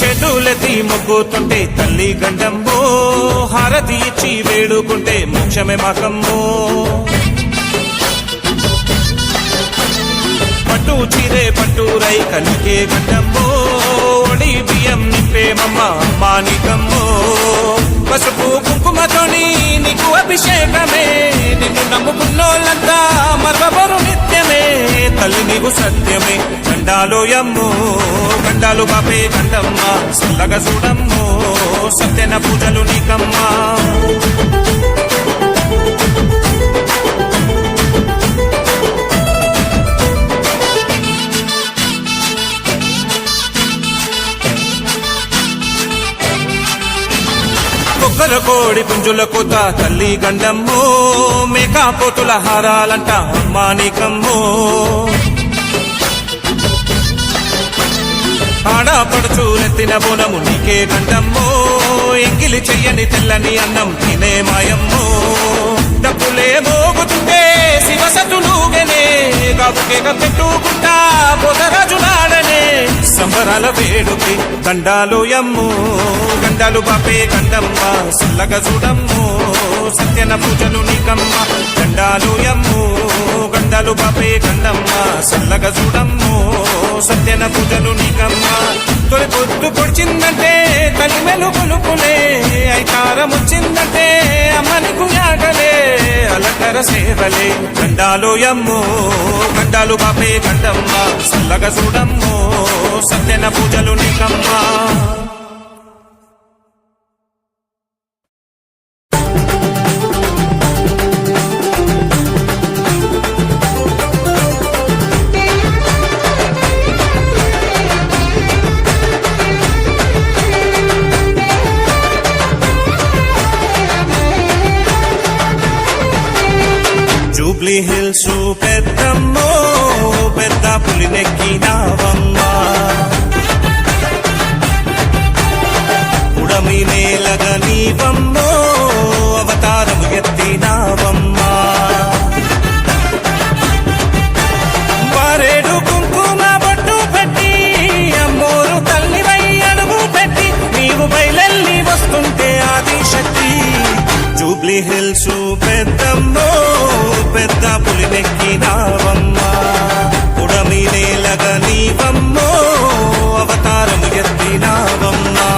చెడులెత్తి మొగ్గుతుంటే తల్లి గండమ్మో హారతి ఇచ్చి వేడుకుంటే మోక్షమే మాకమ్మో పట్టు చీరే పట్టు రై కలికే గండమ్మో ఒడి బియ్యం నింపేమమ్మ అమ్మా నీకమ్మో పసుపు కుంకుమతోని నీకు అభిషేకమే నిన్ను నమ్ముకున్నోళ్ళంతా మరవబరు నిత్యమే తల్లి నీకు సత్యమే గండాలోయమ్మో గండాలు బాపే గండమ్మ సల్లగ చూడమ్మో సత్యన పూజలు నీకమ్మా కొక్కల కోడి పుంజుల కూత తల్లి గండమ్మో మేకాపోతుల హారాలంట అమ్మా నీకమ్మో ఆడపడుచు నెత్తిన బోనము నీకే గండమ్మో ఎంగిలి చెయ్యని తెల్లని అన్నం తినే మాయమ్మో డబ్బులే మోగుతుంటే శివసతులుగనే గాబుకేక పెట్టుకుంటా బోధరాజులాడనే సంబరాల వేడుకి గండాలోయమ్మో గండాలు బాపే గండమ్మ సల్లగ చూడమ్మో సత్యన పూజలు నీకమ్మ గండాలోయమ్మో గండాలు బాపే గండమ్మ సల్లగ చూడమ్మో సత్యన పూజలు నీకమ్మ తొలి పొద్దు పొడిచిందంటే తల్లి మెలుగులు పులే ఐతారం వచ్చిందంటే అమ్మ నీకు యాగలే అలంకర సేవలే గండాలోయమ్మో గండాలు బాపే గండమ్మ సల్లగ చూడమ్మో సత్యన పూజలు నీకమ్మా జూబ్లీ హిల్స్ పెద్దమ్మో పెద్ద పులినెక్కినావమ్మా ఉడమి నేలగ నీవమ్మో అవతారము ఎత్తినావమ్మా వారేడు కుంకుమ బొట్టు పెట్టి అమ్మోరు తల్లివై అడుగు పెట్టి నీవు బయలెల్లి వస్తుంటే ఆది శక్తి జూబ్లీ హిల్స్ పెద్దమ్మో పెద్ద పులినెక్కినావమ్మా ఉడమి నేలగ నీవమ్మో అవతారము ఎత్తినావమ్మా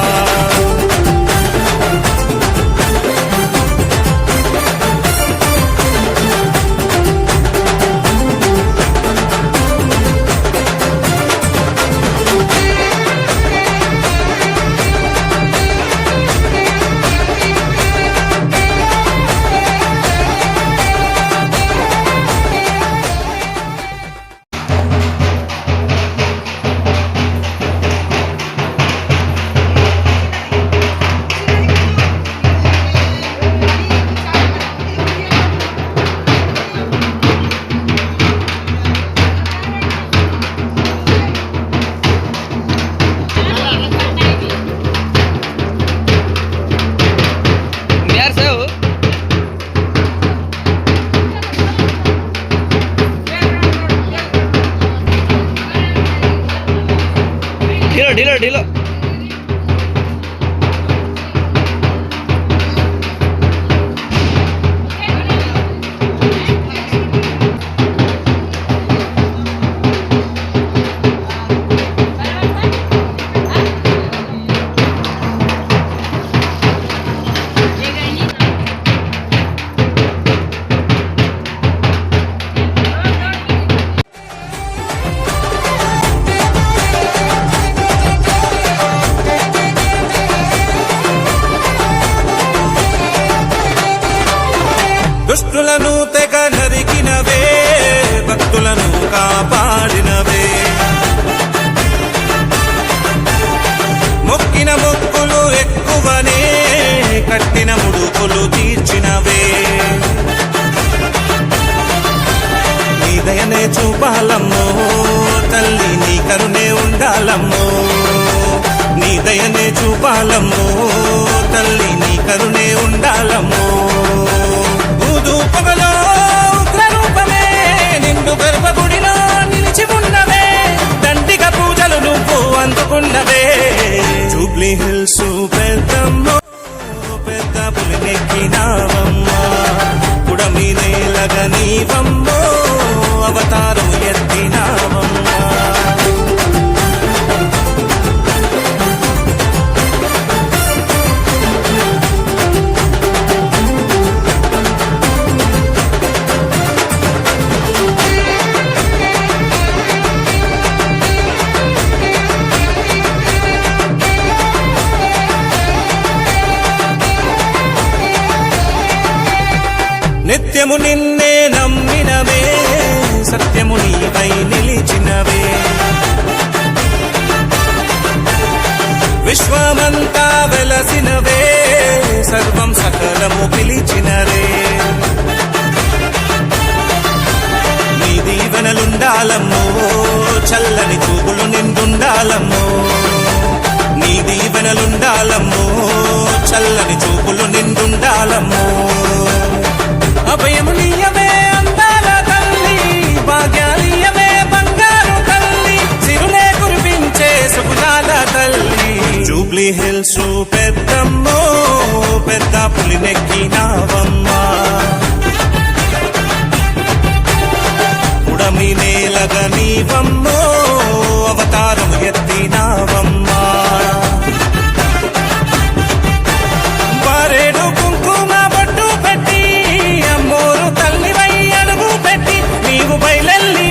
దుష్టులను తెగ నరికినవే భక్తులను కాపాడినవే మొక్కిన మొక్కులు ఎక్కువనే కట్టిన ముడుపులు తీర్చినవే నీ దయనే చూపాలమ్మో తల్లి నీ కరుణే ఉండాలమ్మో నీ దయనే చూపాలమ్మో తల్లి నీ కరుణే ఉండాలమ్మో ఊదు పొగలో ఉగ్రరూపమే నిండు గర్భగుడిలో నిలిచి ఉన్నవే దండిగ పూజలు నువ్వు అందుకున్నవే జూబ్లీ హిల్స్ పెద్దమ్మో పెద్ద పులినెక్కినావమ్మా పుడమి నేలగ నీవమ్మో అవతారం ఎత్తినావమ్మా నిత్యము నిన్నే నమ్మినవే సత్యము నీపై నిలిచినవే విశ్వమంతా వెలసినవే సర్వం సకలము పిలిచినరే నీ దీవెనలుండాలమ్మో చల్లని చూపులు నిండుండాలమ్మో నీ దీవెనలుండాలమ్మో చల్లని చూపులు నిండుండాలమ్మో అభయమునియమే అందాల తల్లి భాగ్యాలియమే బంగారు తల్లి సిరులే కురిపించే సుగుణాల తల్లి జూబ్లీ హిల్స్ పెద్దమ్మో పెద్ద పులినెక్కినావమ్మా పుడమి నేలగ నీవమ్మో అవతారం ఎత్తినావమ్మా బారేడు కుంకుమ బొట్టు పెట్టి అమ్మోరు తల్లివై అడుగు పెట్టి నీవు బయలెల్లి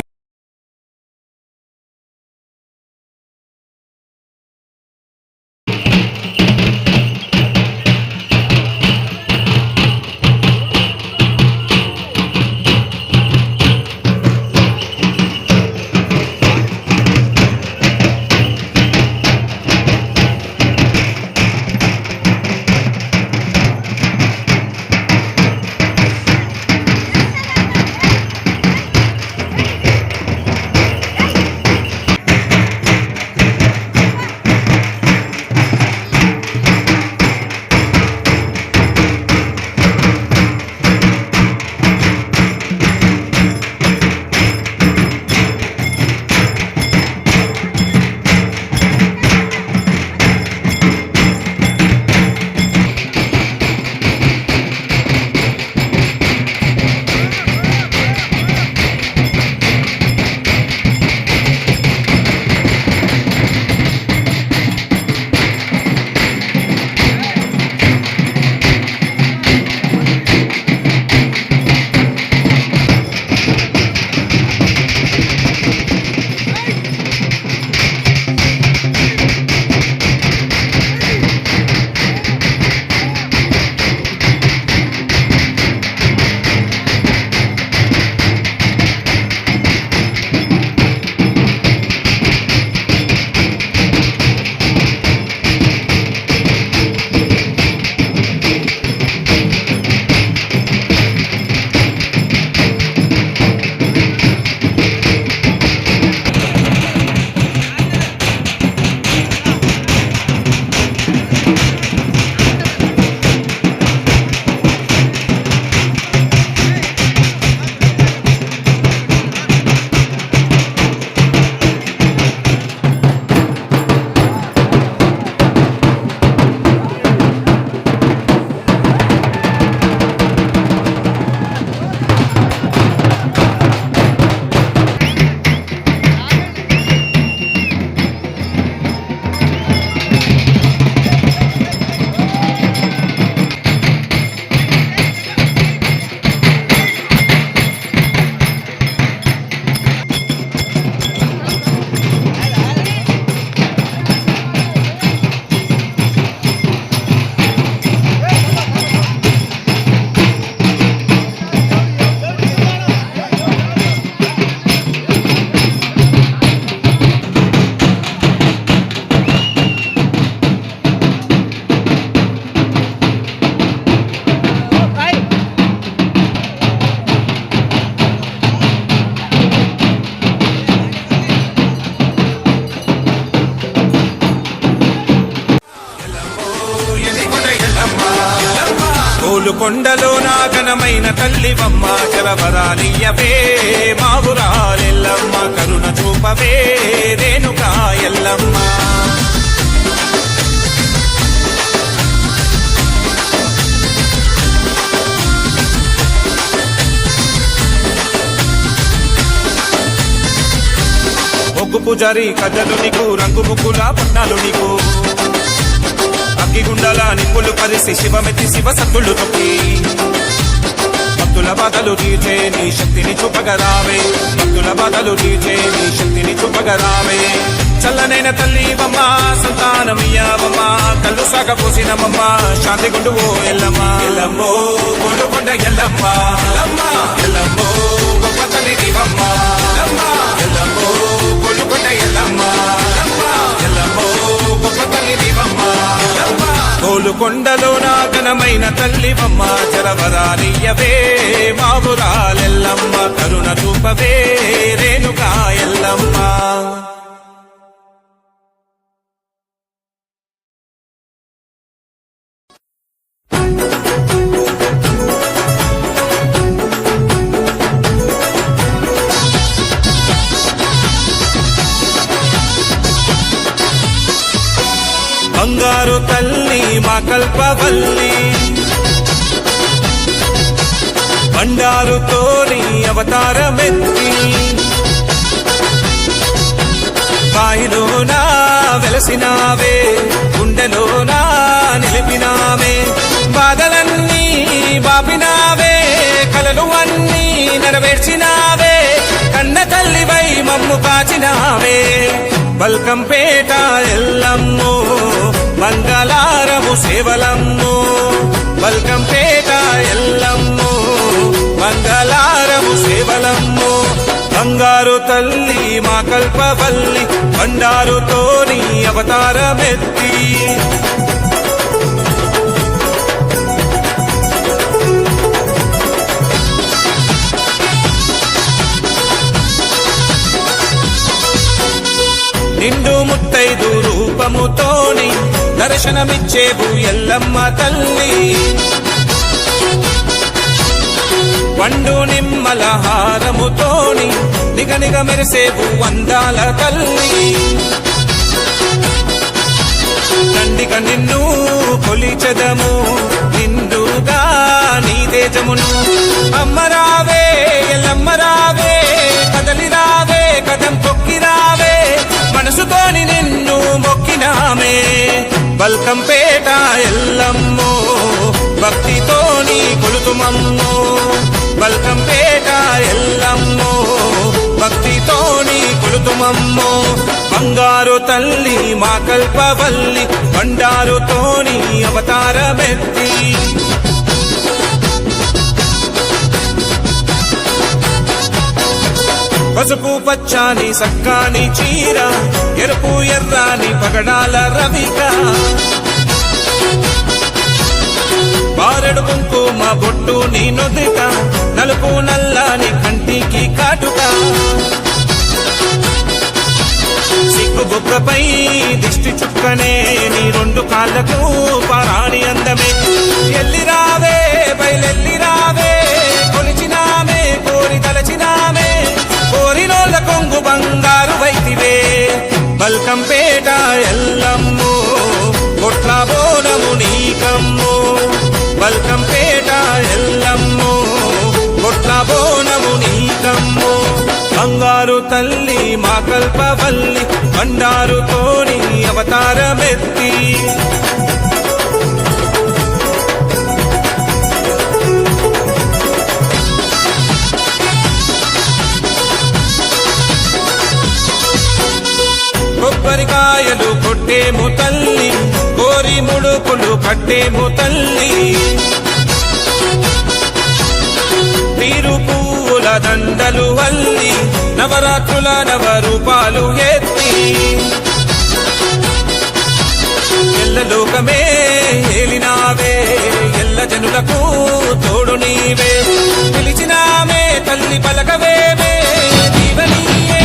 గోలుకొండలో నా ఘనమైన తల్లివమ్మ జలవరాలియవే మావురాలెల్లమ్మ కరుణ చూపవే రేణుకా ఎల్లమ్మ ఒగ్గు పుజారి కథలు నీకు రంగు ముగ్గుల పట్నాలు నీకు అగ్గిగుండాల నిప్పులు పరిసి శివమెత్తి శివ సత్తులు తొక్కి భక్తుల బాధలు తీర్చే నీ శక్తిని చూపగరావే భక్తుల బాధలు తీర్చే నీ శక్తిని చూపగరావే చల్లనైన తల్లివమ్మ సంతానమియ్యవమ్మ కళ్ళు సాగపోసినమమ్మ శాంతి గుండువో ఎల్లమ్మ ఎల్లమ్మో గోలుకొండ ఎల్లమ్మ ఎల్లమ్మ ఎల్లమ్మో గొప్ప తల్లి నీవమ్మ ఎల్లమ్మ ఎల్లమ్మో గోలుకొండ ఎల్లమ్మ ఎల్లమ్మో గొప్ప తల్లి నీవమ్మ గోలుకొండలో నా ఘనమైన తల్లివమ్మ జలవరాలియవే మావురాలెల్లమ్మ కరుణ చూపవే రేణుకా ఎల్లమ్మ బంగారు తల్లి మా కల్పవల్లి బండారుతోని అవతారమెత్తి బాయిలోనా వెలసినావే గుండెలోనా నిలిపినావే బాధలన్నీ బాపినావే కలలు అన్నీ నెరవేర్చినావే కన్న తల్లివై మమ్ము కాచినావే బల్కంపేట ఎల్లమ్మో మంగళారము సేవలమ్మో బల్కంపేట ఎల్లమ్మో మంగళారము సేవలమ్మో బంగారు తల్లి మా కల్పవల్లి బండారుతోని అవతారమెత్తి నిండు ముత్తైదు రూపముతోని దర్శనమిచ్చేవు ఎల్లమ్మ తల్లి పండు నిమ్మల హారముతోని నిగనిగ మెరిసేవు అందాల తల్లి దండిగా నిన్ను కొలిచెదము నిండుగా నీ తేజమును అమ్మరావే ఎల్లమ్మరావే కదలి రావే కదం తొక్కి రావే మనసుతోని నిన్ను మొక్కినామే బల్కంపేట ఎల్లమ్మో భక్తితోని కొలుతుమమ్మో బల్కంపేట ఎల్లమ్మో భక్తితోని కొలుతుమమ్మో బంగారు తల్లి మా కల్పవల్లి బండారుతోని అవతారమెత్తి పసుపు పచ్చాని సక్కాని చీర ఎరుపు ఎర్రాని పగడాల రవిక బారెడు కుంకుమ బొట్టు నీ నొదిక నలుపు నల్లాని కంటికి కాటుక సిగ్గు బొగ్గపై దిష్టి చుక్కనే నీ రెండు కాళ్ళకు పరాణి అందమే ఎల్లిరావే బయలెల్లిరావే కొలిచినామే కోరి తలచినామే కోరినోళ్ళ కొంగు బంగారు వైతివే బల్కంపేట ఎల్లమ్మో కొట్ల బోనము నీకమ్మో బల్కంపేట ఎల్లమ్మో కొట్ల బోనము నీకమ్మో బంగారు తల్లి మా కల్పవల్లి బండారుతోని అవతారమెత్తి కొబ్బరికాయలు కొట్టేము తల్లి కోరి ముడుపులు కట్టేము తల్లి తీరు పువ్వుల దండలు వల్లి నవరాత్రుల నవరూపాలు ఎత్తి ఎల్ల లోకమే ఏలినావే ఎల్ల జనులకు తోడు నీవే పిలిచినామే తల్లి పలకవేమే దీవనీయే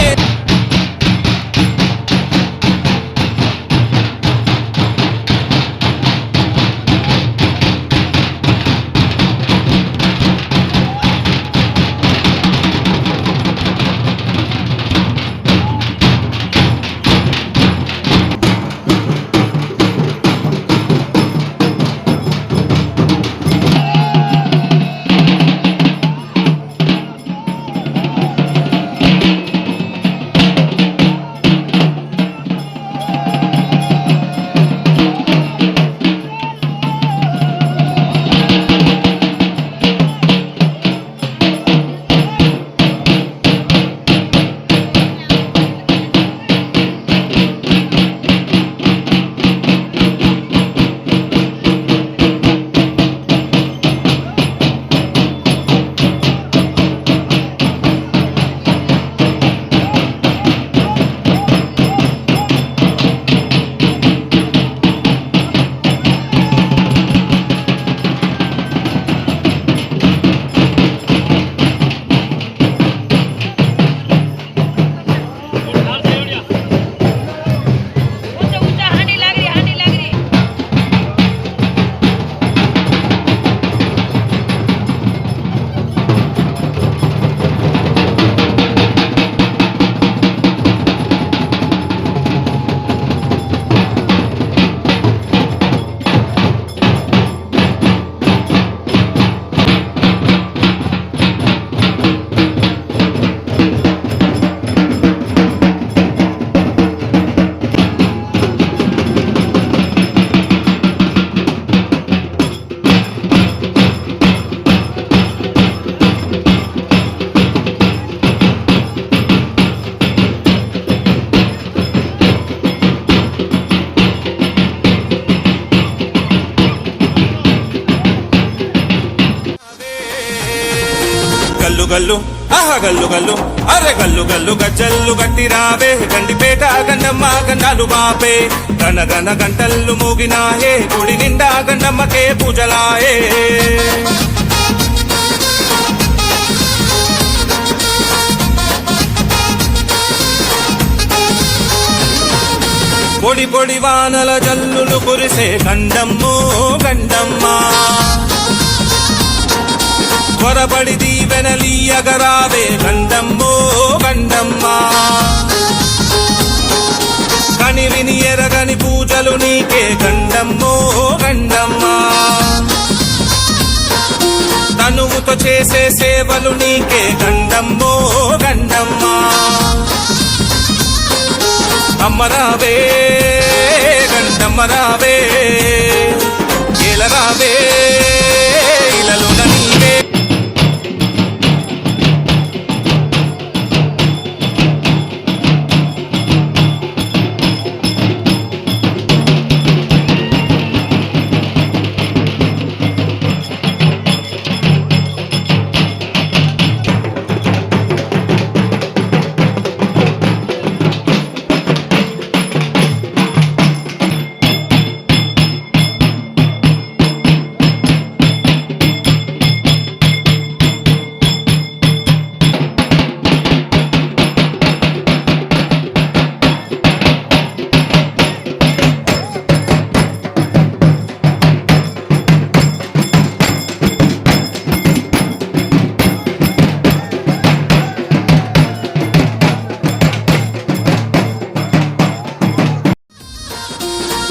గల్లు ఆహ గల్లు గల్లు అరే గల్లు గల్లు గజ్జల్లు గట్టి రావే గండిపేట గండమ్మ గండాలు బాపే గన గన గంటల్లు మోగినాయే గుడి నిండా గండమ్మకే పూజలాయే పొడి పొడి వానల జల్లులు కురిసే గండమ్మో గండమ్మ త్వరపడి దీవెనలీయగరావే గండమ్మో గండమ్మ కని విని ఎరగని పూజలు నీకే గండమ్మో గండమ్మ తనువుతో చేసే సేవలు నీకే గండమ్మో గండమ్మ అమ్మరావే గండమ్మరావే ఏలరావే ఇలలోన నీవే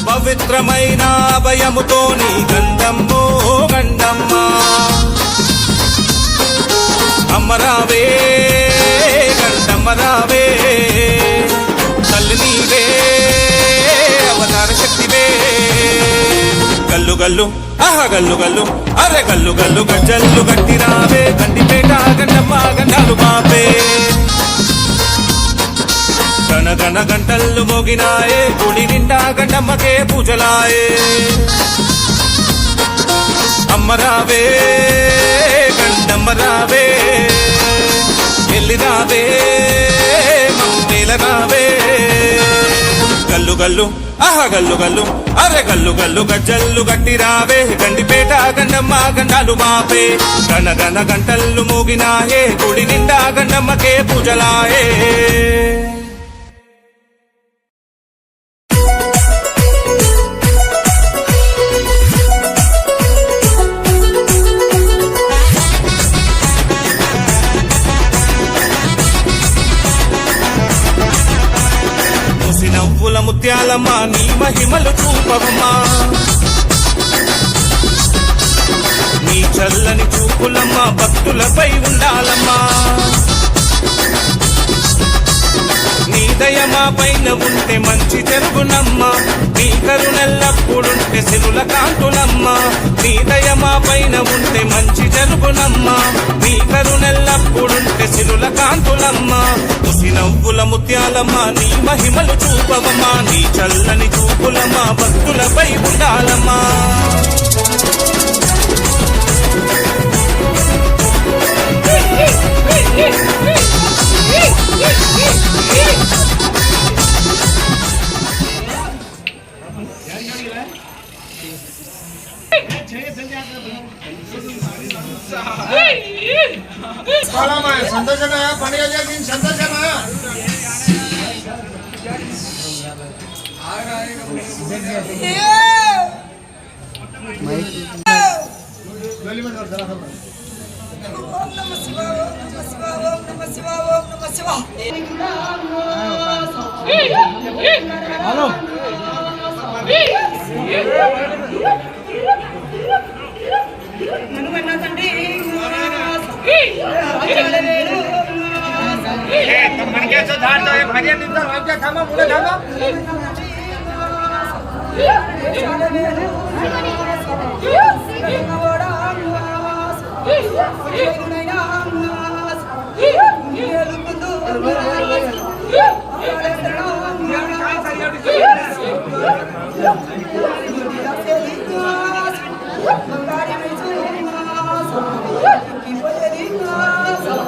పవిత్రమైన అభయముతో నీ గండమ్మో గండమ్మ అమ్మరావే గండమ్మరావే తల్లి నీవే అవతార శక్తివే గల్లు గల్లు ఆహ గల్లు గల్లు అరే గల్లు గల్లు గజ్జల్లు గట్టి రావే గండిపేట గండమ్మ గండాలు బాపే గన గన గంటల్లు మోగినాయే గుడి నిండా గండమ్మకే పూజలాయే అమ్మరావే గండమ్మరావే ఎల్లిరావే మేలరావే గల్లు గల్లు ఆహ గల్లు గల్లు అరే గల్లు గల్లు గజ్జల్లు గట్టి రావే గండిపేట గండమ్మ గండాలు బాపే గన గన గంటల్లు మోగినాయే గుడి నిండా గండమ్మకే పూజలాయే నవ్వుల ముత్యాలమ్మ నీ మహిమలు చూపవమ్మా నీ చల్లని చూపులమ్మ భక్తులపై ఉండాలమ్మా నీ దయ మా పైన ఉంటే మంచి జరుగునమ్మా నీ కరుణెల్లప్పుడుంటే సిరుల కాంతులమ్మా నీ దయ మా పైన ఉంటే మంచి జరుగునమ్మా నీ కరుణెల్లప్పుడుంటే సిరుల కాంతులమ్మా ముసి నవ్వుల ముత్యాలమ్మ నీ మహిమలు చూపవమ్మా నీ చల్లని చూపులమ్మా భక్తులపై ఉండాలమ్మా సంతోషమా పండుగ చేసి సంతోషమా Thank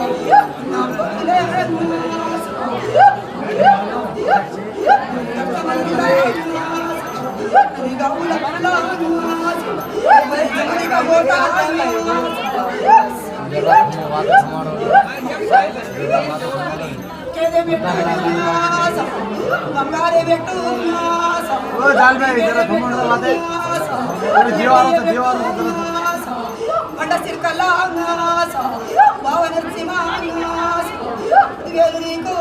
you. బంగారే పెట్టు పండ సిరికల్లా బావ నరసింహ వేలు నీకు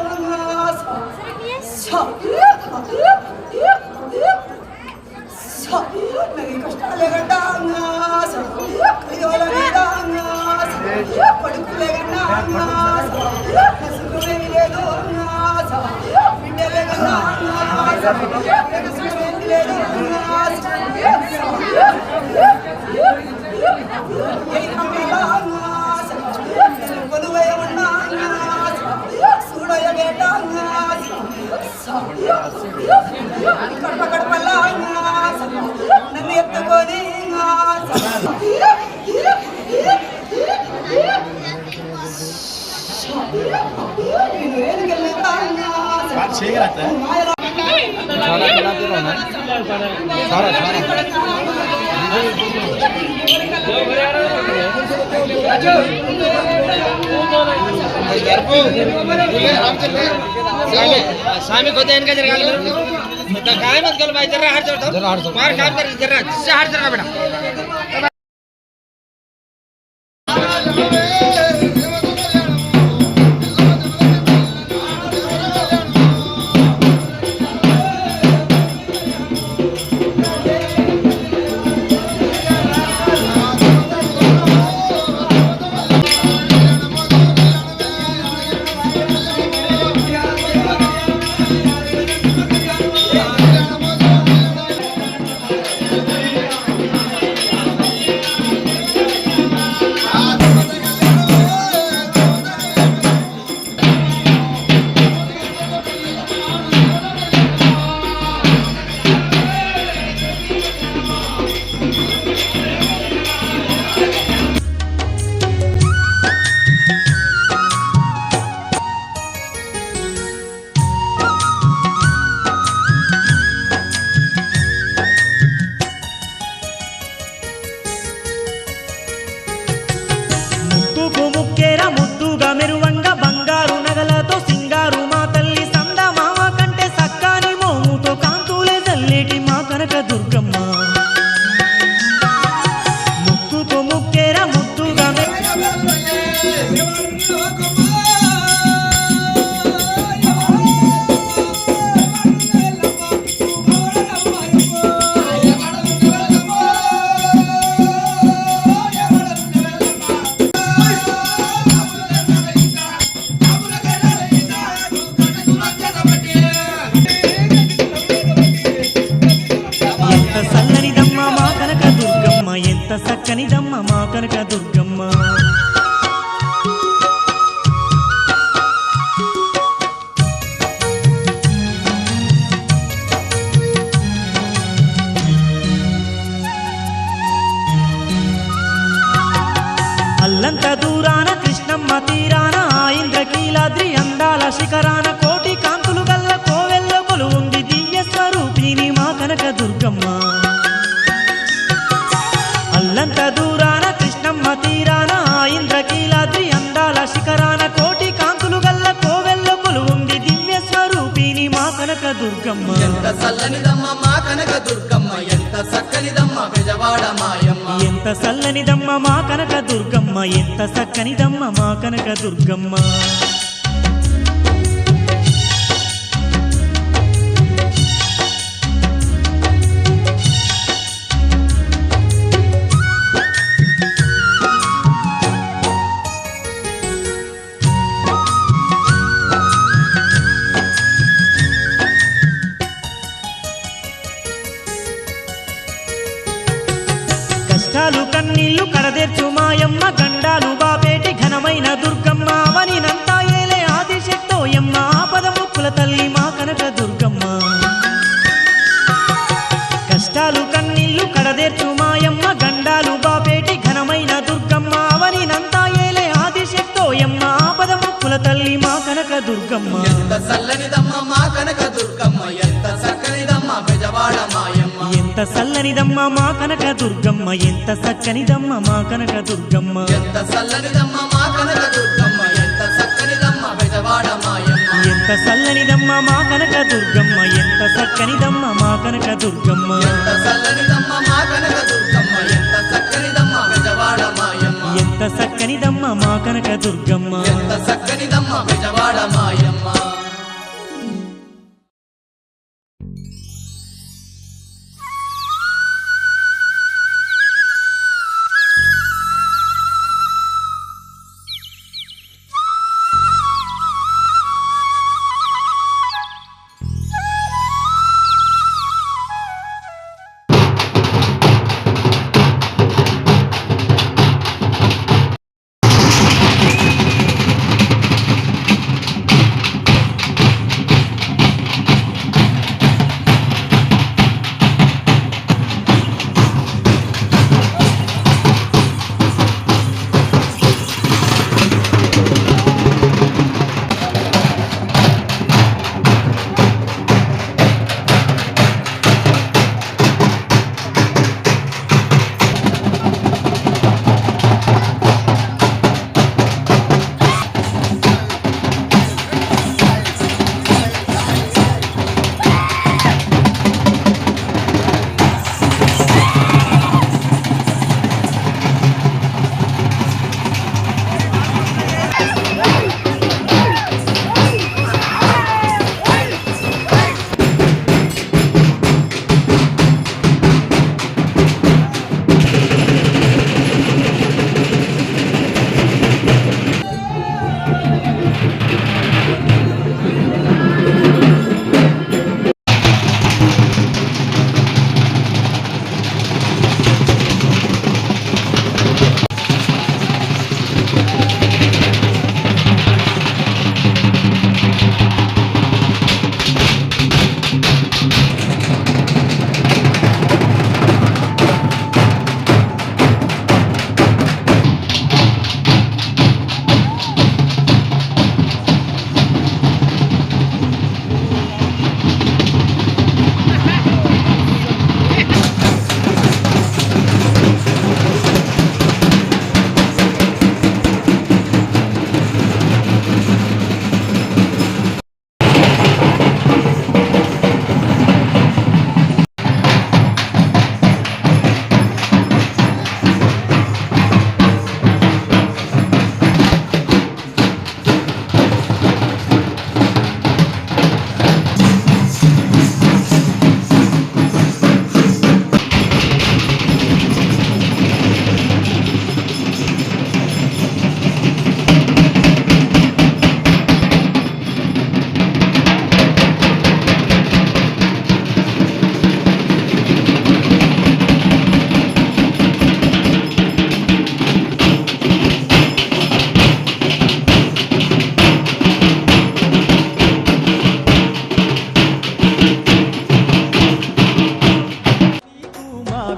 కష్టాలే గడ్డా కలియోల మీద పడుకులే గన్నా సుఖమేమి లేదు బిడ్డలే గన్నా సుఖమేమి లేదు కొలువయ ఉన్నా చూడయ బేట కడప కడపల్లా నన్ను ఎత్తుకొని स्वामी को इनका जरा काय मत करो भाई जरा हाथ जोड़ो मार काम कर जरा हाथ जरा बेटा చక్కనిదమ్మ మా కనక దుర్గమ్మ అల్లంత దూరాన కృష్ణమ్మ తీరాన ఇంద్రకీలాద్రి అందాల శిఖరాన కోటి కాంతులు గల్ల కోవెల్ల కొలువుంది దివ్య స్వరూపిణి మా కనక దుర్గమ్మ అల్లంత దూరాన కృష్ణమ్మ తీరాన ఇంద్రకీలాద్రి అందాల శిఖరాన కోటి కాంతులు గల్ల కోవెల్ల కొలువుంది దివ్య స్వరూపిణి మా కనక దుర్గమ్మ ఎంత చల్లనిదమ్మ మా కనక దుర్గమ్మ ఎంత చక్కనిదమ్మ బెజవాడ మాయమ్మ ఎంత చల్లనిదమ్మ మా కనక దుర్గమ్మ ఎంత చక్కనిదమ్మ మా కనక దుర్గమ్మ కష్టాలు కన్నీళ్లు కడదెర్చు మాయమ్మ గండాలు బాపేటి ఘనమైన దుర్గమ్మ అవనినంతా ఏలే ఆదిశక్తోయమ్మ ఆపదముక్కుల తల్లి మా కనక దుర్గమ్మ కష్టాలు కన్నీళ్లు కడదెర్చు మాయమ్మ గండాలు బాపేటి ఘనమైన దుర్గమ్మ అవనినంతా ఏలే ఆదిశక్తోయమ్మ ఆపదముక్కుల తల్లి మా కనక దుర్గమ్మ ఎంత చల్లనిదమ్మ మా కనక దుర్గమ్మ ఎంత చక్కనిదమ్మ బెజవాడ మాయమ్మ ఎంత ఎంత సల్లనిదమ్మ మా కనక దుర్గమ్మ ఎంత చక్కనిదమ్మ మా కనక దుర్గమ్మ ఎంత చల్లనిదమ్మ మా కనక దుర్గమ్మ ఎంత చక్కనిదమ్మ బెజవాడ మాయమ్మ ఎంత సల్లనిదమ్మ మా కనక దుర్గమ్మ ఎంత చక్కనిదమ్మ మా కనక దుర్గమ్మ ఎంత చల్లనిదమ్మ మా కనక దుర్గమ్మ ఎంత చక్కనిదమ్మ బెజవాడ మాయమ్మ ఎంత చక్కనిదమ్మ మా కనక దుర్గమ్మ ఎంత చక్కనిదమ్మ బెజవాడ మాయమ్మ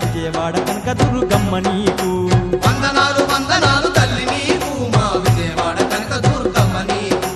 విజయవాడ కనక దుర్గమ్మ నీకు వందనాలు వందనాలు తల్లి నీకు మా విజయవాడ కనక దుర్గమ్మ నీకు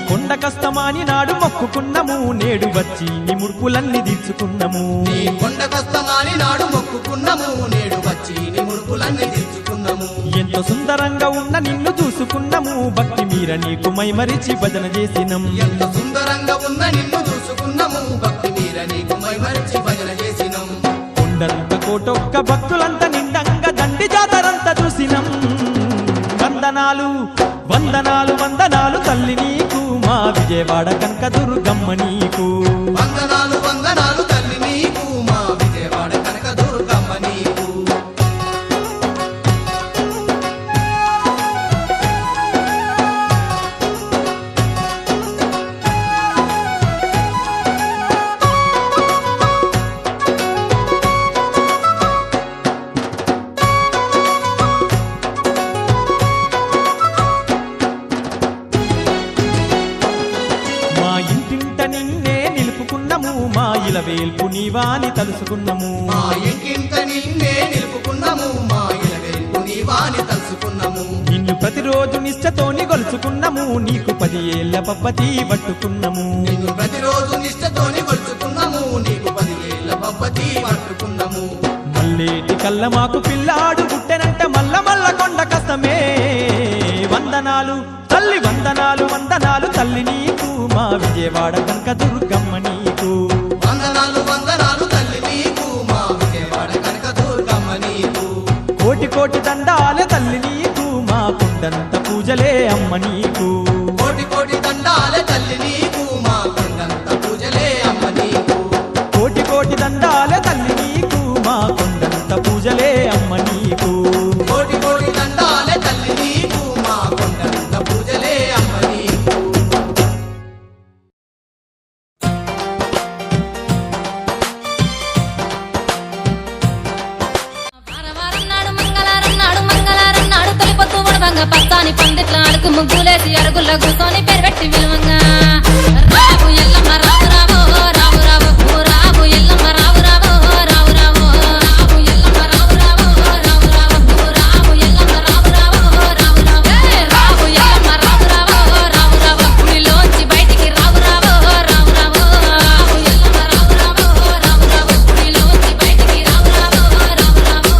కొండ కష్టమాని నాడు మొక్కుకున్నము నేడు వచ్చి నీ ముడుపులన్నీ తీర్చుకున్నము నీ కొండ కష్టమాని నాడు మొక్కుకున్నము నేడు వచ్చి నీ ముడుపులన్నీ తీర్చుకున్నము ఎంతో సుందరంగా ఉన్న నిన్ను చూసుకున్నము భక్తి మీర నీకు మైమరిచి భజన చేసినం ఎంత సుందరంగా ఉన్న నిన్ను చూసుకున్నము భక్తి మీర నీకు మైమరిచి భజన చేసినం కొండంత కోటొక్క భక్తులంతా నిండంగా దండి జాతరంతా చూసినం వందనాలు వందనాలు వందనాలు తల్లి నీకు మా విజయవాడ కనక దుర్గమ్మ నీకు వందనాలు వందనాలు తల్లి నీకు మా విజయవాడ కనక దుర్గమ్మ నీకు మా ఇలవేల్పు నీవాని తలుసుకున్నము మా ఇంటింత నిన్నే నిలుపుకున్నాము మా ఇలవేల్పు నీవాని తలుసుకున్నాము నిన్ను ప్రతిరోజు నిష్టతోని గొలుచుకున్నము నీకు 10 ఏళ్ల పబ్బతి పట్టుకున్నము నిన్ను ప్రతిరోజు నిష్టతోని కొలుచుకున్నాము నీకు 10 ఏళ్ల పబ్బతి పట్టుకున్నాము మల్లేటి కళ్ళ మాకు పిల్లాడు పుట్టెనంట మల్ల మల్ల కొండ కసమే వందనాలు తల్లి వందనాలు వందనాలు తల్లి నీకు మా విజయవాడ కనక దుర్గమ్మ నీకు వందనాలు వందనాలు తల్లి నీకు మా విజయవాడ కనక దుర్గమ్మ నీకు కోటి కోటి దండాలే తల్లి నీకు మా కొండంత పూజలే అమ్మ నీకు కోటి కోటి దండాలే తల్లి నీకు మా కొండంత పూజలే అమ్మ నీకు కోటి కోటి దండాలే తల్లి నీకు మా కొండంత పూజలే అమ్మ నీకు కోటి కోటి దండాలే తల్లి నీకు మా కొండంత పూజలే అమ్మ నీకు వారం నాడు మంగళవారం నాడు మంగళవారం నాడు తొలిపొద్దు ఉడవంగా పచ్చాని పందిట్ల అడుగు ముగ్గులేసి అరుగుల్లో కూర్చొని పెరగట్టి విలువంగా రావు ఎల్లమ్మ రావు రావు రావు రావు ఓ రావు ఎల్లమ్మ రావు రావు రావు రావు రావు ఎల్లమ్మ రావు రావు రావు రావు ఓ రావు ఎల్లమ్మ రావు రావు రావు రావు రావు ఎల్లమ్మ రావు రావు రావు రావు గుడిలోంచి బయటికి రావు రావు రావు రావు రావు ఎల్లమ్మ రావు రావు రావు రావు గుడిలోంచి బయటికి రావు రావు రావు రావు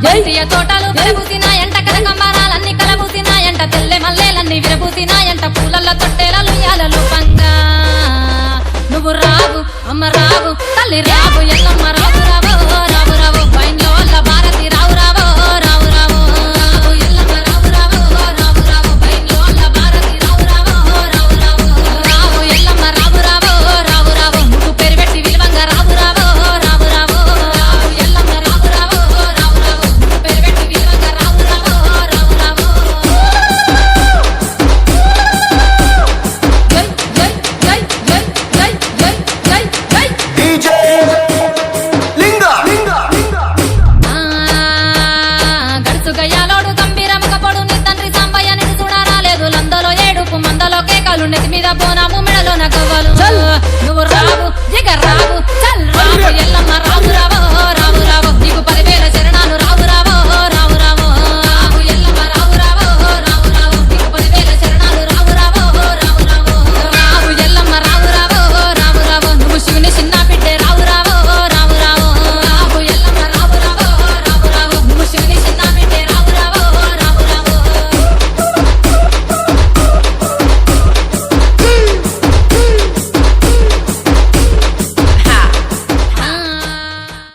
బంతియ తోటలు విరబూసినాయంట కనకంబరాలన్నీ కలబూసినాయంట తెల్లె మల్లేలన్నీ విరబూసినాయంట పూలల్ల తొట్టెలలు యాలలు పంగా నువ్వు రావు అమ్మ రావు తల్లి రావు ఎల్లమ్మ రావు